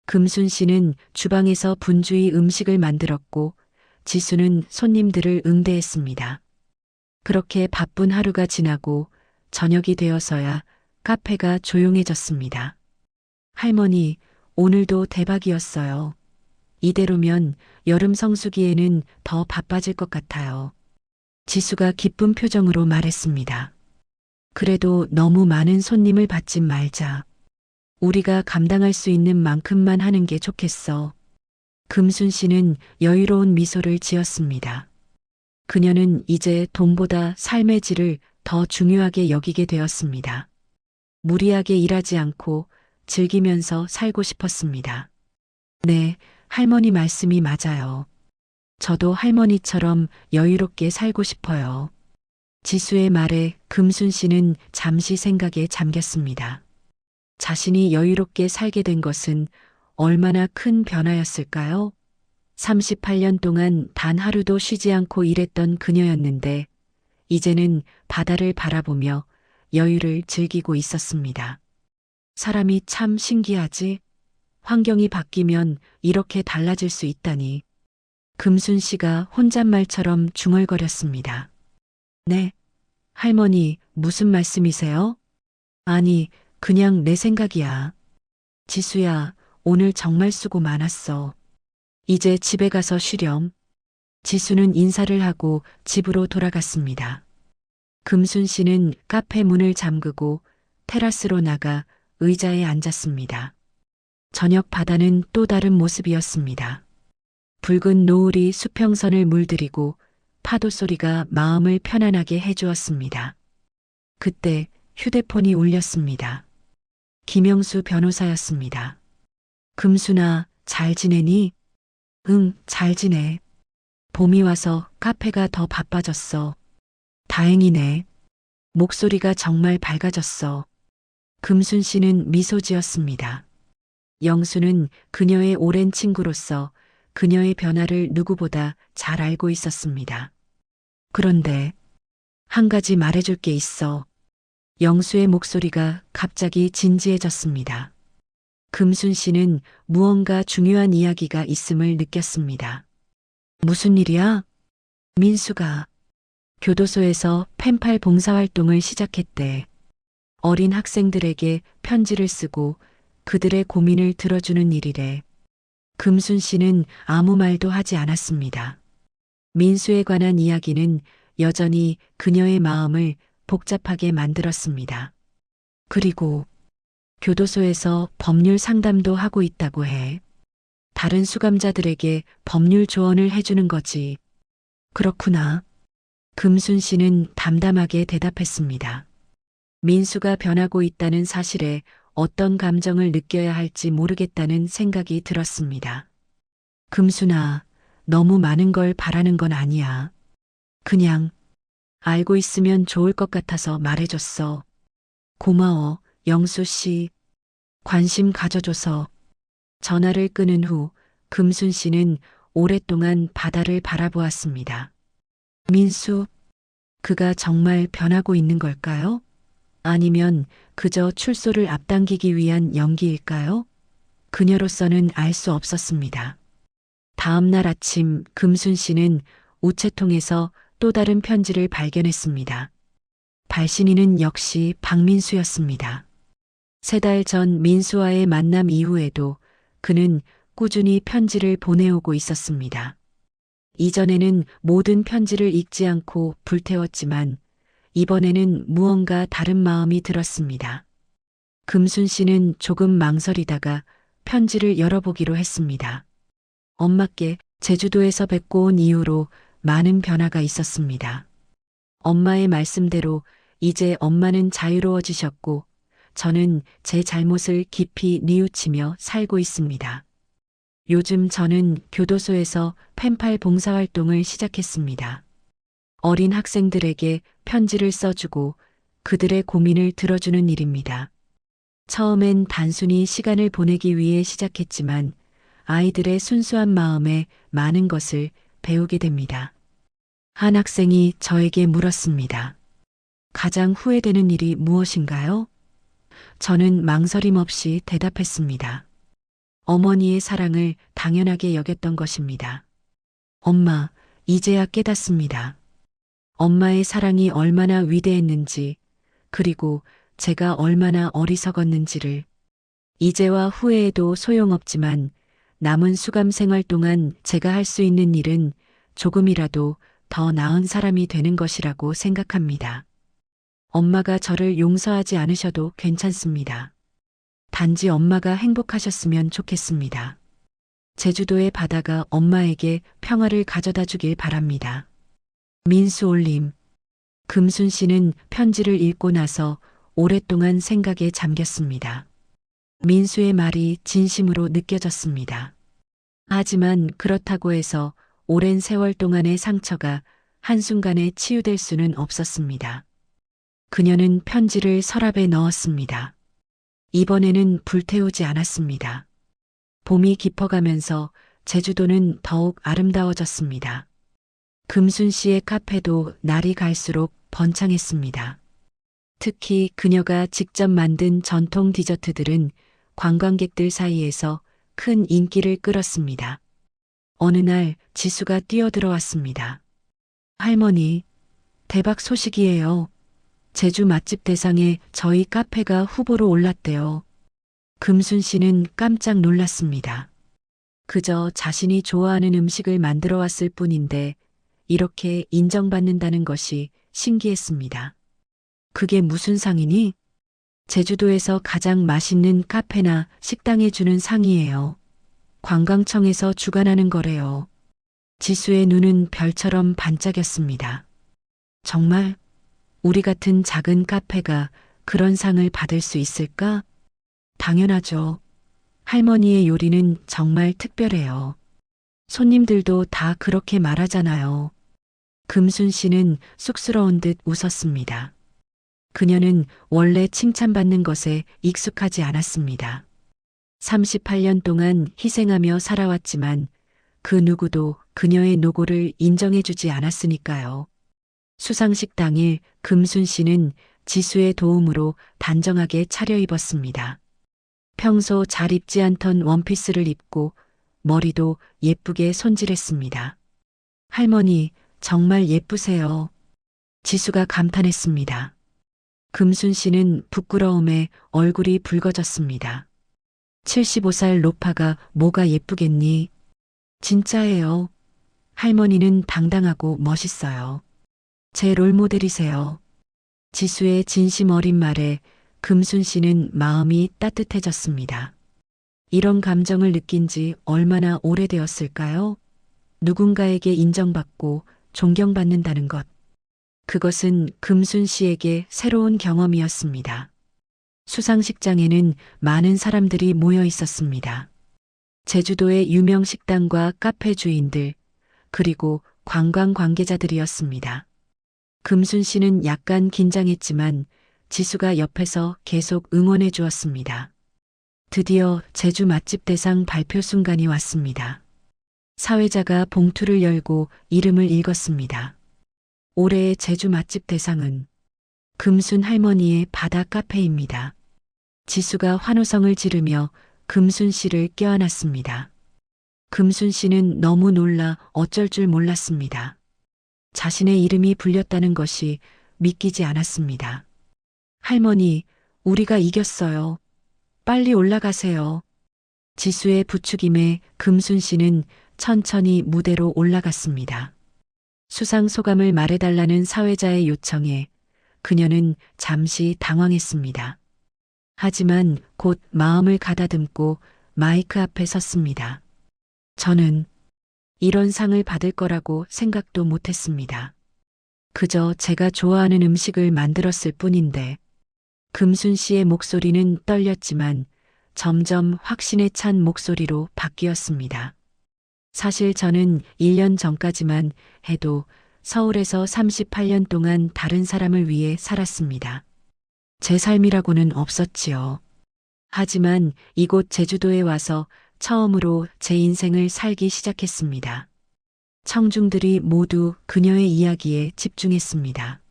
금순 씨는 주방에서 분주히 음식을 만들었고 지수는 손님들을 응대했습니다. 그렇게 바쁜 하루가 지나고 저녁이 되어서야 카페가 조용해졌습니다. 할머니, 오늘도 대박이었어요. 이대로면 여름 성수기에는 더 바빠질 것 같아요. 지수가 기쁜 표정으로 말했습니다. 그래도 너무 많은 손님을 받지 말자. 우리가 감당할 수 있는 만큼만 하는 게 좋겠어. 금순 씨는 여유로운 미소를 지었습니다. 그녀는 이제 돈보다 삶의 질을 더 중요하게 여기게 되었습니다. 무리하게 일하지 않고 즐기면서 살고 싶었습니다. 네, 할머니 말씀이 맞아요. 저도 할머니처럼 여유롭게 살고 싶어요. 지수의 말에 금순 씨는 잠시 생각에 잠겼습니다. 자신이 여유롭게 살게 된 것은 얼마나 큰 변화였을까요? 38년 동안 단 하루도 쉬지 않고 일했던 그녀였는데 이제는 바다를 바라보며 여유를 즐기고 있었습니다. 사람이 참 신기하지? 환경이 바뀌면 이렇게 달라질 수 있다니. 금순 씨가 혼잣말처럼 중얼거렸습니다. 네, 할머니, 무슨 말씀이세요? 아니, 그냥 내 생각이야. 지수야, 오늘 정말 수고 많았어. 이제 집에 가서 쉬렴. 지수는 인사를 하고 집으로 돌아갔습니다. 금순 씨는 카페 문을 잠그고 테라스로 나가 의자에 앉았습니다. 저녁 바다는 또 다른 모습이었습니다. 붉은 노을이 수평선을 물들이고 파도 소리가 마음을 편안하게 해주었습니다. 그때 휴대폰이 울렸습니다. 김영수 변호사였습니다. 금순아, 잘 지내니? 응, 잘 지내. 봄이 와서 카페가 더 바빠졌어. 다행이네. 목소리가 정말 밝아졌어. 금순 씨는 미소 지었습니다. 영수는 그녀의 오랜 친구로서 그녀의 변화를 누구보다 잘 알고 있었습니다. 그런데 한 가지 말해줄 게 있어. 영수의 목소리가 갑자기 진지해졌습니다. 금순 씨는 무언가 중요한 이야기가 있음을 느꼈습니다. 무슨 일이야? 민수가 교도소에서 펜팔 봉사활동을 시작했대. 어린 학생들에게 편지를 쓰고 그들의 고민을 들어주는 일이래. 금순 씨는 아무 말도 하지 않았습니다. 민수에 관한 이야기는 여전히 그녀의 마음을 복잡하게 만들었습니다. 그리고 교도소에서 법률 상담도 하고 있다고 해. 다른 수감자들에게 법률 조언을 해주는 거지. 그렇구나. 금순 씨는 담담하게 대답했습니다. 민수가 변하고 있다는 사실에 어떤 감정을 느껴야 할지 모르겠다는 생각이 들었습니다. 금순아, 너무 많은 걸 바라는 건 아니야. 그냥 알고 있으면 좋을 것 같아서 말해줬어. 고마워, 영수 씨. 관심 가져줘서. 전화를 끊은 후 금순 씨는 오랫동안 바다를 바라보았습니다. 민수, 그가 정말 변하고 있는 걸까요? 아니면 그저 출소를 앞당기기 위한 연기일까요? 그녀로서는 알 수 없었습니다. 다음 날 아침 금순 씨는 우체통에서 또 다른 편지를 발견했습니다. 발신인은 역시 박민수였습니다. 3달 전 민수와의 만남 이후에도 그는 꾸준히 편지를 보내오고 있었습니다. 이전에는 모든 편지를 읽지 않고 불태웠지만 이번에는 무언가 다른 마음이 들었습니다. 금순 씨는 조금 망설이다가 편지를 열어보기로 했습니다. 엄마께 제주도에서 뵙고 온 이후로 많은 변화가 있었습니다. 엄마의 말씀대로 이제 엄마는 자유로워지셨고 저는 제 잘못을 깊이 뉘우치며 살고 있습니다. 요즘 저는 교도소에서 펜팔 봉사활동을 시작했습니다. 어린 학생들에게 편지를 써주고 그들의 고민을 들어주는 일입니다. 처음엔 단순히 시간을 보내기 위해 시작했지만 아이들의 순수한 마음에 많은 것을 배우게 됩니다. 한 학생이 저에게 물었습니다. 가장 후회되는 일이 무엇인가요? 저는 망설임 없이 대답했습니다. 어머니의 사랑을 당연하게 여겼던 것입니다. 엄마, 이제야 깨닫습니다. 엄마의 사랑이 얼마나 위대했는지, 그리고 제가 얼마나 어리석었는지를. 이제와 후회해도 소용없지만 남은 수감 생활 동안 제가 할 수 있는 일은 조금이라도 더 나은 사람이 되는 것이라고 생각합니다. 엄마가 저를 용서하지 않으셔도 괜찮습니다. 단지 엄마가 행복하셨으면 좋겠습니다. 제주도의 바다가 엄마에게 평화를 가져다 주길 바랍니다. 민수 올림. 금순 씨는 편지를 읽고 나서 오랫동안 생각에 잠겼습니다. 민수의 말이 진심으로 느껴졌습니다. 하지만 그렇다고 해서 오랜 세월 동안의 상처가 한순간에 치유될 수는 없었습니다. 그녀는 편지를 서랍에 넣었습니다. 이번에는 불태우지 않았습니다. 봄이 깊어가면서 제주도는 더욱 아름다워졌습니다. 금순 씨의 카페도 날이 갈수록 번창했습니다. 특히 그녀가 직접 만든 전통 디저트들은 관광객들 사이에서 큰 인기를 끌었습니다. 어느 날 지수가 뛰어들어왔습니다. 할머니, 대박 소식이에요. 제주 맛집 대상에 저희 카페가 후보로 올랐대요. 금순 씨는 깜짝 놀랐습니다. 그저 자신이 좋아하는 음식을 만들어 왔을 뿐인데 이렇게 인정받는다는 것이 신기했습니다. 그게 무슨 상이니? 제주도에서 가장 맛있는 카페나 식당에 주는 상이에요. 관광청에서 주관하는 거래요. 지수의 눈은 별처럼 반짝였습니다. 정말 우리 같은 작은 카페가 그런 상을 받을 수 있을까? 당연하죠. 할머니의 요리는 정말 특별해요. 손님들도 다 그렇게 말하잖아요. 금순 씨는 쑥스러운 듯 웃었습니다. 그녀는 원래 칭찬받는 것에 익숙하지 않았습니다. 38년 동안 희생하며 살아왔지만 그 누구도 그녀의 노고를 인정해주지 않았으니까요. 수상식 당일 금순 씨는 지수의 도움으로 단정하게 차려입었습니다. 평소 잘 입지 않던 원피스를 입고 머리도 예쁘게 손질했습니다. 할머니, 정말 예쁘세요. 지수가 감탄했습니다. 금순 씨는 부끄러움에 얼굴이 붉어졌습니다. 75살 노파가 뭐가 예쁘겠니? 진짜예요. 할머니는 당당하고 멋있어요. 제 롤모델이세요. 지수의 진심 어린 말에 금순 씨는 마음이 따뜻해졌습니다. 이런 감정을 느낀 지 얼마나 오래되었을까요? 누군가에게 인정받고 존경받는다는 것. 그것은 금순 씨에게 새로운 경험이었습니다. 수상식장에는 많은 사람들이 모여 있었습니다. 제주도의 유명 식당과 카페 주인들, 그리고 관광 관계자들이었습니다. 금순 씨는 약간 긴장했지만 지수가 옆에서 계속 응원해 주었습니다. 드디어 제주 맛집 대상 발표 순간이 왔습니다. 사회자가 봉투를 열고 이름을 읽었습니다. 올해의 제주 맛집 대상은 금순 할머니의 바다 카페입니다. 지수가 환호성을 지르며 금순 씨를 껴안았습니다. 금순 씨는 너무 놀라 어쩔 줄 몰랐습니다. 자신의 이름이 불렸다는 것이 믿기지 않았습니다. 할머니, 우리가 이겼어요. 빨리 올라가세요. 지수의 부축임에 금순 씨는 천천히 무대로 올라갔습니다. 수상 소감을 말해달라는 사회자의 요청에 그녀는 잠시 당황했습니다. 하지만 곧 마음을 가다듬고 마이크 앞에 섰습니다. 저는 이런 상을 받을 거라고 생각도 못했습니다. 그저 제가 좋아하는 음식을 만들었을 뿐인데. 금순 씨의 목소리는 떨렸지만 점점 확신에 찬 목소리로 바뀌었습니다. 사실 저는 1년 전까지만 해도 서울에서 38년 동안 다른 사람을 위해 살았습니다. 제 삶이라고는 없었지요. 하지만 이곳 제주도에 와서 처음으로 제 인생을 살기 시작했습니다. 청중들이 모두 그녀의 이야기에 집중했습니다.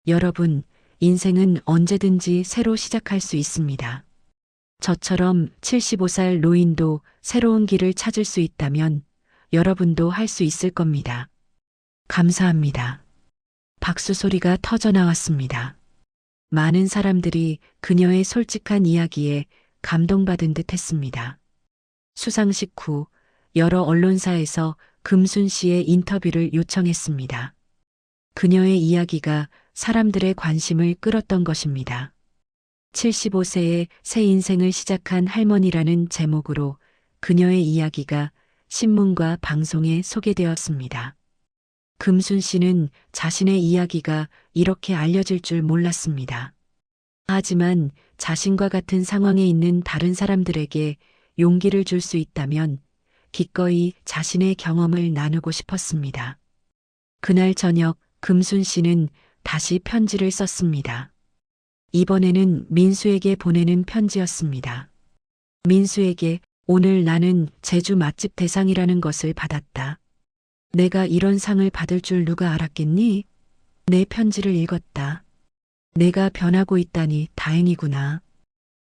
여러분, 인생은 언제든지 새로 시작할 수 있습니다. 저처럼 75살 노인도 새로운 길을 찾을 수 있다면 여러분도 할 수 있을 겁니다. 감사합니다. 박수 소리가 터져 나왔습니다. 많은 사람들이 그녀의 솔직한 이야기에 감동받은 듯 했습니다. 수상식 후 여러 언론사에서 금순 씨의 인터뷰를 요청했습니다. 그녀의 이야기가 사람들의 관심을 끌었던 것입니다. 75세에 새 인생을 시작한 할머니라는 제목으로 그녀의 이야기가 신문과 방송에 소개되었습니다. 금순 씨는 자신의 이야기가 이렇게 알려질 줄 몰랐습니다. 하지만 자신과 같은 상황에 있는 다른 사람들에게 용기를 줄 수 있다면 기꺼이 자신의 경험을 나누고 싶었습니다. 그날 저녁 금순 씨는 다시 편지를 썼습니다. 이번에는 민수에게 보내는 편지였습니다. 민수에게 오늘 나는 제주 맛집 대상이라는 것을 받았다. 내가 이런 상을 받을 줄 누가 알았겠니? 내 편지를 읽었다. 내가 변하고 있다니 다행이구나.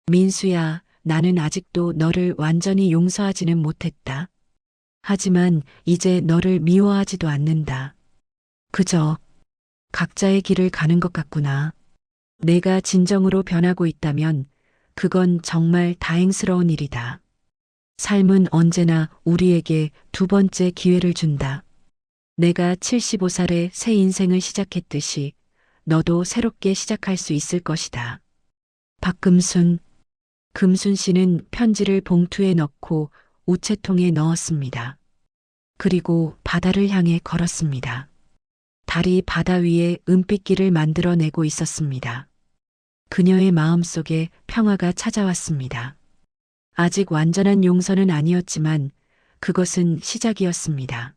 민수야, 나는 아직도 너를 완전히 용서하지는 못했다. 하지만 이제 너를 미워하지도 않는다. 그저 각자의 길을 가는 것 같구나. 내가 진정으로 변하고 있다면 그건 정말 다행스러운 일이다. 삶은 언제나 우리에게 두 번째 기회를 준다. 내가 75살에 새 인생을 시작했듯이 너도 새롭게 시작할 수 있을 것이다. 박금순. 금순 씨는 편지를 봉투에 넣고 우체통에 넣었습니다. 그리고 바다를 향해 걸었습니다. 달이 바다 위에 은빛길을 만들어내고 있었습니다. 그녀의 마음속에 평화가 찾아왔습니다. 아직 완전한 용서는 아니었지만 그것은 시작이었습니다.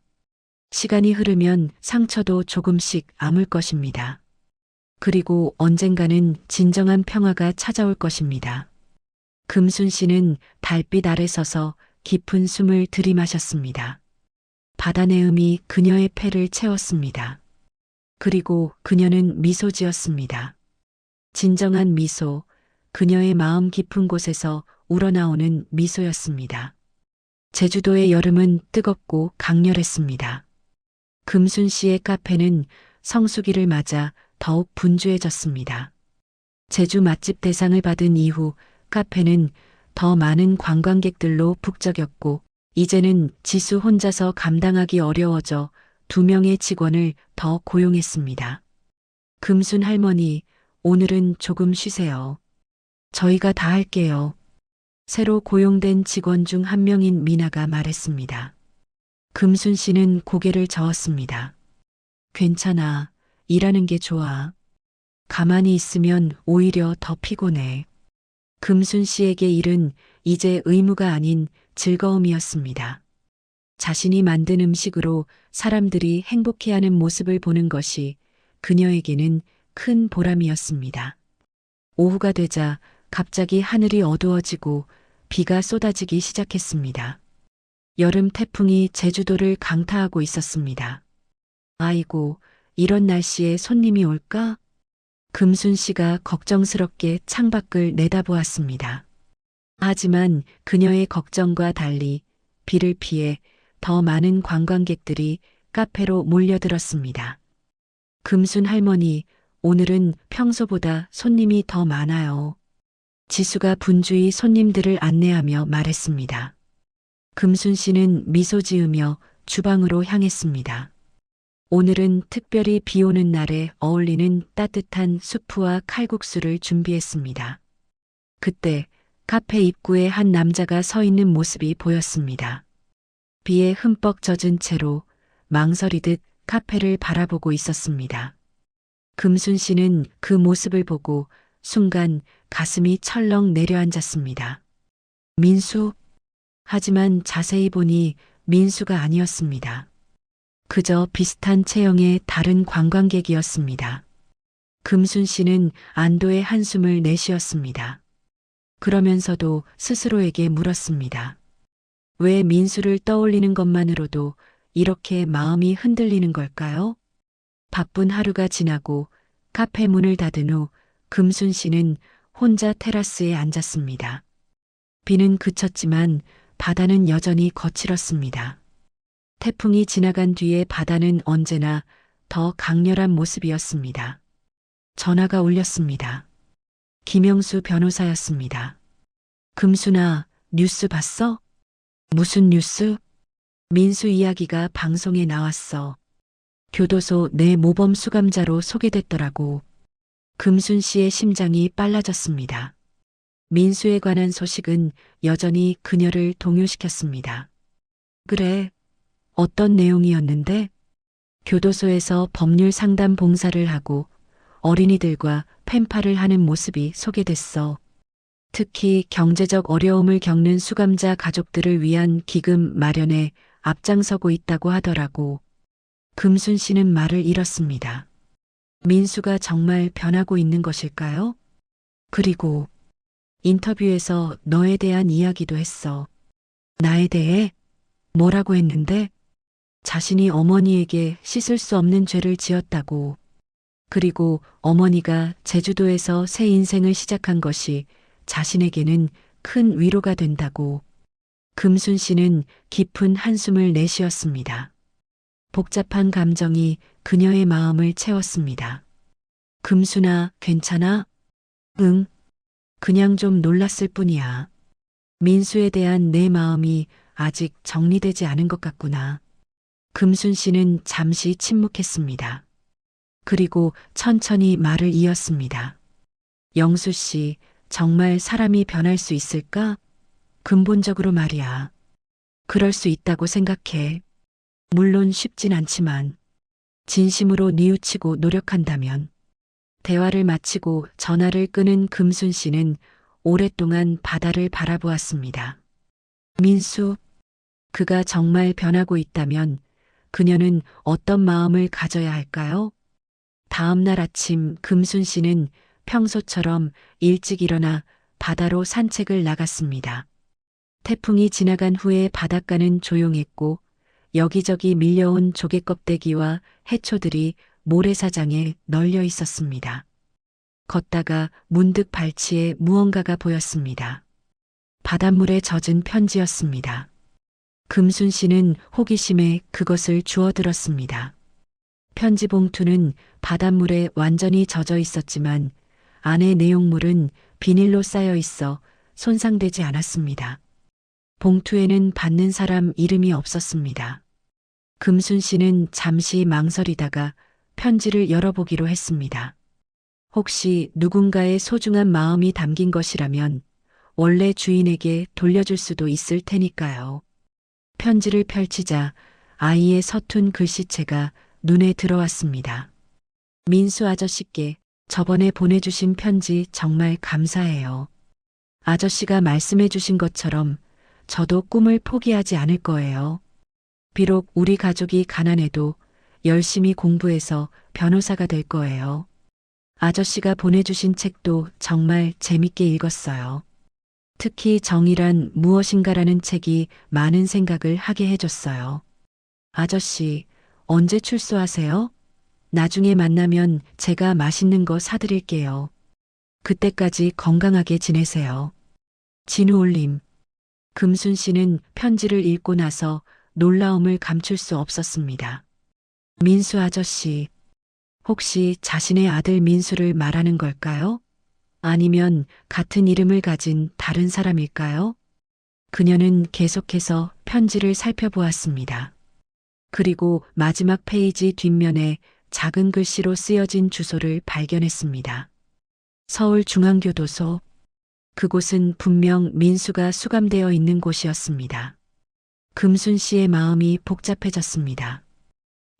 시간이 흐르면 상처도 조금씩 아물 것입니다. 그리고 언젠가는 진정한 평화가 찾아올 것입니다. 금순 씨는 달빛 아래 서서 깊은 숨을 들이마셨습니다. 바다 내음이 그녀의 폐를 채웠습니다. 그리고 그녀는 미소 지었습니다. 진정한 미소, 그녀의 마음 깊은 곳에서 우러나오는 미소였습니다. 제주도의 여름은 뜨겁고 강렬했습니다. 금순 씨의 카페는 성수기를 맞아 더욱 분주해졌습니다. 제주 맛집 대상을 받은 이후 카페는 더 많은 관광객들로 북적였고 이제는 지수 혼자서 감당하기 어려워져 2명의 직원을 더 고용했습니다. 금순 할머니, 오늘은 조금 쉬세요. 저희가 다 할게요. 새로 고용된 직원 중 한 명인 미나가 말했습니다. 금순 씨는 고개를 저었습니다. 괜찮아. 일하는 게 좋아. 가만히 있으면 오히려 더 피곤해. 금순 씨에게 일은 이제 의무가 아닌 즐거움이었습니다. 자신이 만든 음식으로 사람들이 행복해하는 모습을 보는 것이 그녀에게는 큰 보람이었습니다. 오후가 되자 갑자기 하늘이 어두워지고 비가 쏟아지기 시작했습니다. 여름 태풍이 제주도를 강타하고 있었습니다. 아이고, 이런 날씨에 손님이 올까? 금순 씨가 걱정스럽게 창밖을 내다보았습니다. 하지만 그녀의 걱정과 달리 비를 피해 더 많은 관광객들이 카페로 몰려들었습니다. 금순 할머니, 오늘은 평소보다 손님이 더 많아요. 지수가 분주히 손님들을 안내하며 말했습니다. 금순 씨는 미소 지으며 주방으로 향했습니다. 오늘은 특별히 비 오는 날에 어울리는 따뜻한 수프와 칼국수를 준비했습니다. 그때 카페 입구에 한 남자가 서 있는 모습이 보였습니다. 비에 흠뻑 젖은 채로 망설이듯 카페를 바라보고 있었습니다. 금순 씨는 그 모습을 보고 순간 가슴이 철렁 내려앉았습니다. 민수? 하지만 자세히 보니 민수가 아니었습니다. 그저 비슷한 체형의 다른 관광객이었습니다. 금순 씨는 안도의 한숨을 내쉬었습니다. 그러면서도 스스로에게 물었습니다. 왜 민수를 떠올리는 것만으로도 이렇게 마음이 흔들리는 걸까요? 바쁜 하루가 지나고 카페 문을 닫은 후 금순 씨는 혼자 테라스에 앉았습니다. 비는 그쳤지만 바다는 여전히 거칠었습니다. 태풍이 지나간 뒤에 바다는 언제나 더 강렬한 모습이었습니다. 전화가 울렸습니다. 김영수 변호사였습니다. 금순아, 뉴스 봤어? 무슨 뉴스? 민수 이야기가 방송에 나왔어. 교도소 내 모범 수감자로 소개됐더라고. 금순 씨의 심장이 빨라졌습니다. 민수에 관한 소식은 여전히 그녀를 동요시켰습니다. 그래, 어떤 내용이었는데? 교도소에서 법률 상담 봉사를 하고 어린이들과 펜팔을 하는 모습이 소개됐어. 특히 경제적 어려움을 겪는 수감자 가족들을 위한 기금 마련에 앞장서고 있다고 하더라고. 금순 씨는 말을 잃었습니다. 민수가 정말 변하고 있는 것일까요? 그리고 인터뷰에서 너에 대한 이야기도 했어. 나에 대해? 뭐라고 했는데? 자신이 어머니에게 씻을 수 없는 죄를 지었다고. 그리고 어머니가 제주도에서 새 인생을 시작한 것이 자신에게는 큰 위로가 된다고. 금순 씨는 깊은 한숨을 내쉬었습니다. 복잡한 감정이 그녀의 마음을 채웠습니다. 금순아, 괜찮아? 응. 그냥 좀 놀랐을 뿐이야. 민수에 대한 내 마음이 아직 정리되지 않은 것 같구나. 금순 씨는 잠시 침묵했습니다. 그리고 천천히 말을 이었습니다. 영수 씨, 정말 사람이 변할 수 있을까? 근본적으로 말이야. 그럴 수 있다고 생각해. 물론 쉽진 않지만 진심으로 뉘우치고 노력한다면. 대화를 마치고 전화를 끊은 금순 씨는 오랫동안 바다를 바라보았습니다. 민수, 그가 정말 변하고 있다면 그녀는 어떤 마음을 가져야 할까요? 다음 날 아침 금순 씨는 평소처럼 일찍 일어나 바다로 산책을 나갔습니다. 태풍이 지나간 후에 바닷가는 조용했고 여기저기 밀려온 조개 껍데기와 해초들이 모래사장에 널려 있었습니다. 걷다가 문득 발치에 무언가가 보였습니다. 바닷물에 젖은 편지였습니다. 금순 씨는 호기심에 그것을 주워들었습니다. 편지 봉투는 바닷물에 완전히 젖어 있었지만 안의 내용물은 비닐로 쌓여 있어 손상되지 않았습니다. 봉투에는 받는 사람 이름이 없었습니다. 금순 씨는 잠시 망설이다가 편지를 열어보기로 했습니다. 혹시 누군가의 소중한 마음이 담긴 것이라면 원래 주인에게 돌려줄 수도 있을 테니까요. 편지를 펼치자 아이의 서툰 글씨체가 눈에 들어왔습니다. 민수 아저씨께 저번에 보내주신 편지 정말 감사해요. 아저씨가 말씀해 주신 것처럼 저도 꿈을 포기하지 않을 거예요. 비록 우리 가족이 가난해도 열심히 공부해서 변호사가 될 거예요. 아저씨가 보내주신 책도 정말 재밌게 읽었어요. 특히 정의란 무엇인가라는 책이 많은 생각을 하게 해줬어요. 아저씨, 언제 출소하세요? 나중에 만나면 제가 맛있는 거 사드릴게요. 그때까지 건강하게 지내세요. 진우올림. 금순 씨는 편지를 읽고 나서 놀라움을 감출 수 없었습니다. 민수 아저씨, 혹시 자신의 아들 민수를 말하는 걸까요? 아니면 같은 이름을 가진 다른 사람일까요? 그녀는 계속해서 편지를 살펴보았습니다. 그리고 마지막 페이지 뒷면에 작은 글씨로 쓰여진 주소를 발견했습니다. 서울중앙교도소. 그곳은 분명 민수가 수감되어 있는 곳이었습니다. 금순 씨의 마음이 복잡해졌습니다.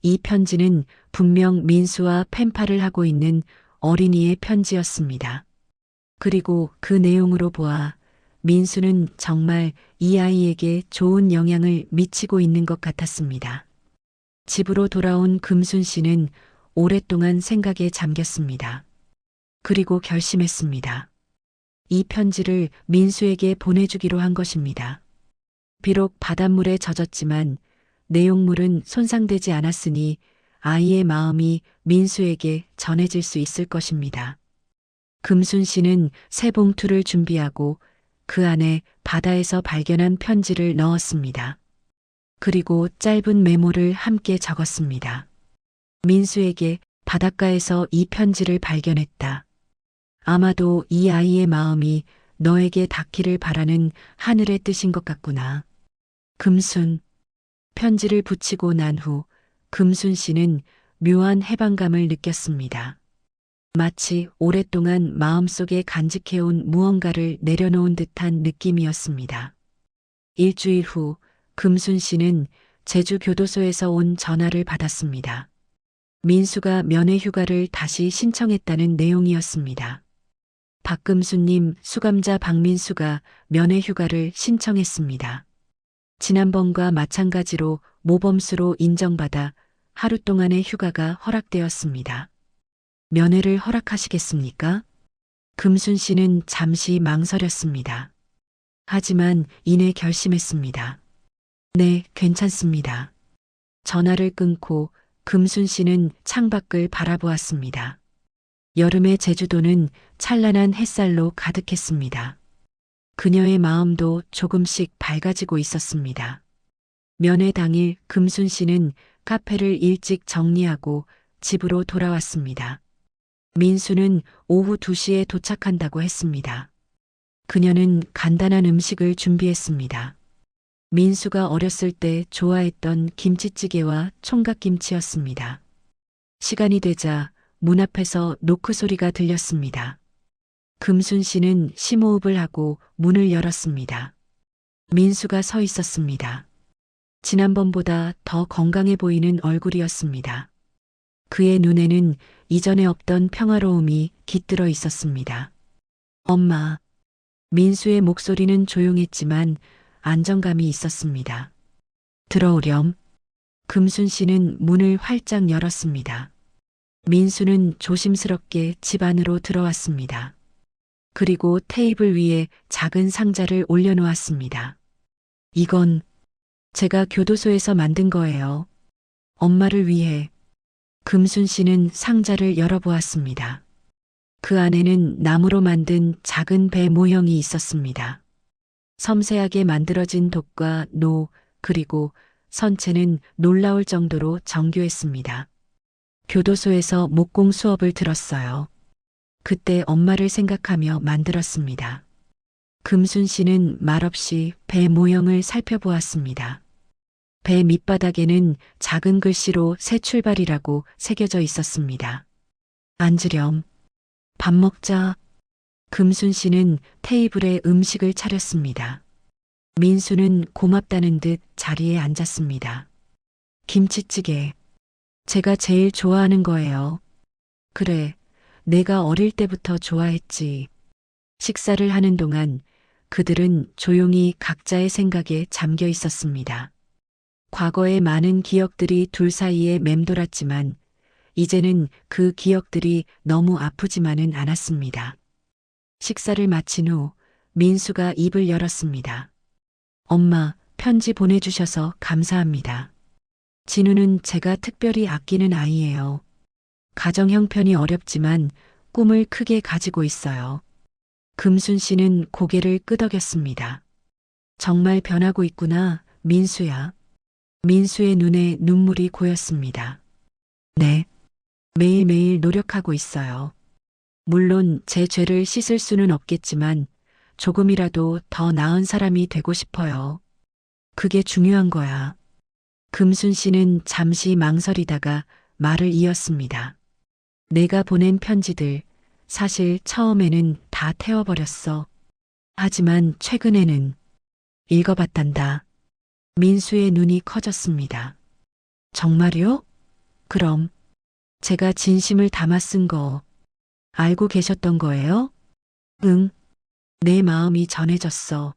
이 편지는 분명 민수와 펜팔을 하고 있는 어린이의 편지였습니다. 그리고 그 내용으로 보아 민수는 정말 이 아이에게 좋은 영향을 미치고 있는 것 같았습니다. 집으로 돌아온 금순 씨는 오랫동안 생각에 잠겼습니다. 그리고 결심했습니다. 이 편지를 민수에게 보내주기로 한 것입니다. 비록 바닷물에 젖었지만 내용물은 손상되지 않았으니 아이의 마음이 민수에게 전해질 수 있을 것입니다. 금순 씨는 새 봉투를 준비하고 그 안에 바다에서 발견한 편지를 넣었습니다. 그리고 짧은 메모를 함께 적었습니다. 민수에게 바닷가에서 이 편지를 발견했다. 아마도 이 아이의 마음이 너에게 닿기를 바라는 하늘의 뜻인 것 같구나. 금순. 편지를 붙이고 난 후 금순 씨는 묘한 해방감을 느꼈습니다. 마치 오랫동안 마음속에 간직해온 무언가를 내려놓은 듯한 느낌이었습니다. 일주일 후 금순 씨는 제주 교도소에서 온 전화를 받았습니다. 민수가 면회 휴가를 다시 신청했다는 내용이었습니다. 박금수님, 수감자 박민수가 면회 휴가를 신청했습니다. 지난번과 마찬가지로 모범수로 인정받아 하루 동안의 휴가가 허락되었습니다. 면회를 허락하시겠습니까? 금순 씨는 잠시 망설였습니다. 하지만 이내 결심했습니다. 네, 괜찮습니다. 전화를 끊고 금순 씨는 창밖을 바라보았습니다. 여름의 제주도는 찬란한 햇살로 가득했습니다. 그녀의 마음도 조금씩 밝아지고 있었습니다. 면회 당일 금순 씨는 카페를 일찍 정리하고 집으로 돌아왔습니다. 민수는 오후 2시에 도착한다고 했습니다. 그녀는 간단한 음식을 준비했습니다. 민수가 어렸을 때 좋아했던 김치찌개와 총각김치였습니다. 시간이 되자 문 앞에서 노크 소리가 들렸습니다. 금순 씨는 심호흡을 하고 문을 열었습니다. 민수가 서 있었습니다. 지난번보다 더 건강해 보이는 얼굴이었습니다. 그의 눈에는 이전에 없던 평화로움이 깃들어 있었습니다. 엄마. 민수의 목소리는 조용했지만 안정감이 있었습니다. 들어오렴. 금순 씨는 문을 활짝 열었습니다. 민수는 조심스럽게 집 안으로 들어왔습니다. 그리고 테이블 위에 작은 상자를 올려놓았습니다. 이건 제가 교도소에서 만든 거예요. 엄마를 위해. 금순 씨는 상자를 열어보았습니다. 그 안에는 나무로 만든 작은 배 모형이 있었습니다. 섬세하게 만들어진 독과 노, 그리고 선체는 놀라울 정도로 정교했습니다. 교도소에서 목공 수업을 들었어요. 그때 엄마를 생각하며 만들었습니다. 금순 씨는 말없이 배 모형을 살펴보았습니다. 배 밑바닥에는 작은 글씨로 새 출발이라고 새겨져 있었습니다. 앉으렴. 밥 먹자. 금순 씨는 테이블에 음식을 차렸습니다. 민수는 고맙다는 듯 자리에 앉았습니다. 김치찌개. 제가 제일 좋아하는 거예요. 그래, 내가 어릴 때부터 좋아했지. 식사를 하는 동안 그들은 조용히 각자의 생각에 잠겨 있었습니다. 과거의 많은 기억들이 둘 사이에 맴돌았지만 이제는 그 기억들이 너무 아프지만은 않았습니다. 식사를 마친 후 민수가 입을 열었습니다. 엄마, 편지 보내주셔서 감사합니다. 진우는 제가 특별히 아끼는 아이예요. 가정 형편이 어렵지만 꿈을 크게 가지고 있어요. 금순 씨는 고개를 끄덕였습니다. 정말 변하고 있구나, 민수야. 민수의 눈에 눈물이 고였습니다. 네, 매일매일 노력하고 있어요. 물론 제 죄를 씻을 수는 없겠지만 조금이라도 더 나은 사람이 되고 싶어요. 그게 중요한 거야. 금순 씨는 잠시 망설이다가 말을 이었습니다. 내가 보낸 편지들, 사실 처음에는 다 태워버렸어. 하지만 최근에는 읽어봤단다. 민수의 눈이 커졌습니다. 정말요? 그럼 제가 진심을 담아 쓴 거 알고 계셨던 거예요? 응. 내 마음이 전해졌어.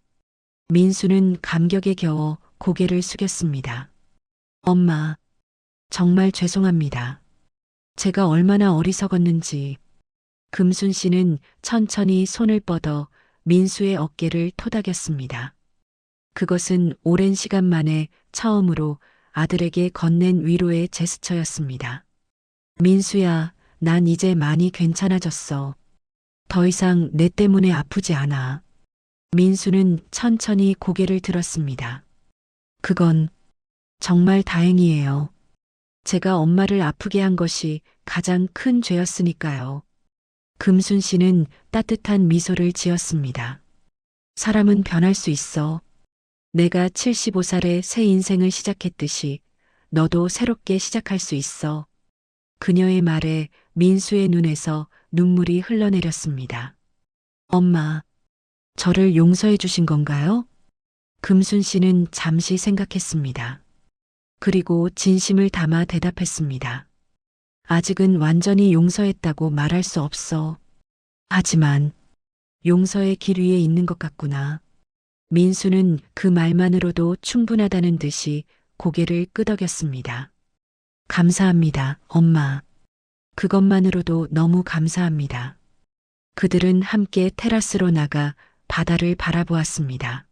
민수는 감격에 겨워 고개를 숙였습니다. 엄마, 정말 죄송합니다. 제가 얼마나 어리석었는지. 금순 씨는 천천히 손을 뻗어 민수의 어깨를 토닥였습니다. 그것은 오랜 시간 만에 처음으로 아들에게 건넨 위로의 제스처였습니다. 민수야, 난 이제 많이 괜찮아졌어. 더 이상 내 때문에 아프지 않아. 민수는 천천히 고개를 들었습니다. 그건 정말 다행이에요. 제가 엄마를 아프게 한 것이 가장 큰 죄였으니까요. 금순 씨는 따뜻한 미소를 지었습니다. 사람은 변할 수 있어. 내가 75살에 새 인생을 시작했듯이 너도 새롭게 시작할 수 있어. 그녀의 말에 민수의 눈에서 눈물이 흘러내렸습니다. 엄마, 저를 용서해 주신 건가요? 금순 씨는 잠시 생각했습니다. 그리고 진심을 담아 대답했습니다. 아직은 완전히 용서했다고 말할 수 없어. 하지만 용서의 길 위에 있는 것 같구나. 민수는 그 말만으로도 충분하다는 듯이 고개를 끄덕였습니다. 감사합니다, 엄마. 그것만으로도 너무 감사합니다. 그들은 함께 테라스로 나가 바다를 바라보았습니다.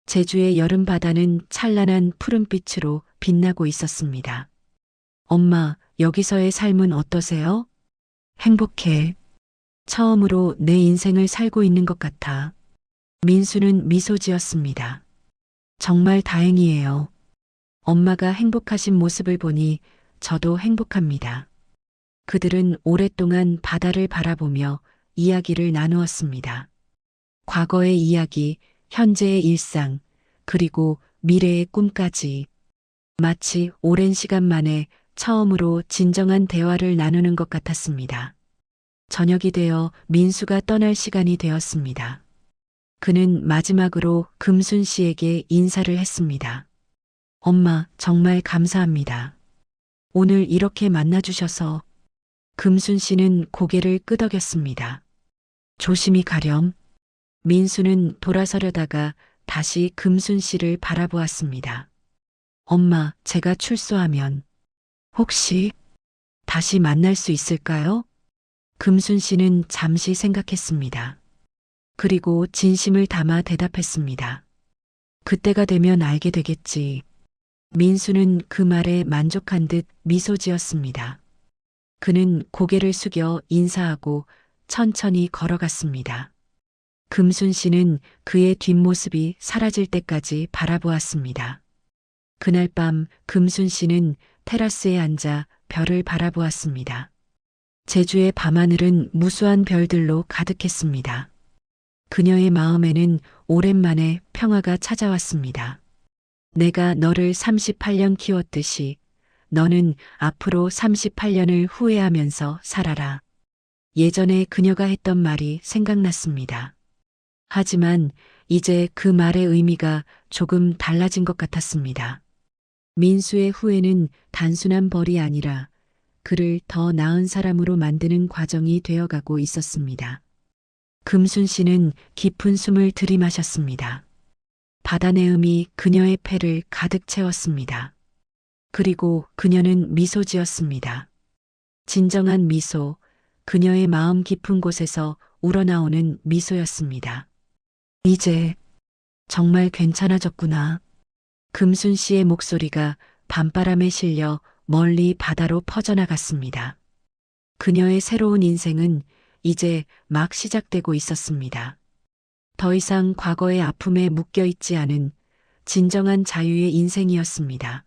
제주의 여름 바다는 찬란한 푸른빛으로 빛나고 있었습니다. 엄마, 여기서의 삶은 어떠세요? 행복해. 처음으로 내 인생을 살고 있는 것 같아. 민수는 미소 지었습니다. 정말 다행이에요. 엄마가 행복하신 모습을 보니 저도 행복합니다. 그들은 오랫동안 바다를 바라보며 이야기를 나누었습니다. 과거의 이야기, 현재의 일상, 그리고 미래의 꿈까지. 마치 오랜 시간 만에 처음으로 진정한 대화를 나누는 것 같았습니다. 저녁이 되어 민수가 떠날 시간이 되었습니다. 그는 마지막으로 금순 씨에게 인사를 했습니다. 엄마, 정말 감사합니다. 오늘 이렇게 만나주셔서. 금순 씨는 고개를 끄덕였습니다. 조심히 가렴. 민수는 돌아서려다가 다시 금순 씨를 바라보았습니다. 엄마, 제가 출소하면 혹시 다시 만날 수 있을까요? 금순 씨는 잠시 생각했습니다. 그리고 진심을 담아 대답했습니다. 그때가 되면 알게 되겠지. 민수는 그 말에 만족한 듯 미소 지었습니다. 그는 고개를 숙여 인사하고 천천히 걸어갔습니다. 금순 씨는 그의 뒷모습이 사라질 때까지 바라보았습니다. 그날 밤 금순 씨는 테라스에 앉아 별을 바라보았습니다. 제주의 밤하늘은 무수한 별들로 가득했습니다. 그녀의 마음에는 오랜만에 평화가 찾아왔습니다. 내가 너를 38년 키웠듯이 너는 앞으로 38년을 후회하면서 살아라. 예전에 그녀가 했던 말이 생각났습니다. 하지만 이제 그 말의 의미가 조금 달라진 것 같았습니다. 민수의 후회는 단순한 벌이 아니라 그를 더 나은 사람으로 만드는 과정이 되어가고 있었습니다. 금순 씨는 깊은 숨을 들이마셨습니다. 바다 내음이 그녀의 폐를 가득 채웠습니다. 그리고 그녀는 미소 지었습니다. 진정한 미소, 그녀의 마음 깊은 곳에서 우러나오는 미소였습니다. 이제 정말 괜찮아졌구나. 금순 씨의 목소리가 밤바람에 실려 멀리 바다로 퍼져나갔습니다. 그녀의 새로운 인생은 이제 막 시작되고 있었습니다. 더 이상 과거의 아픔에 묶여 있지 않은 진정한 자유의 인생이었습니다.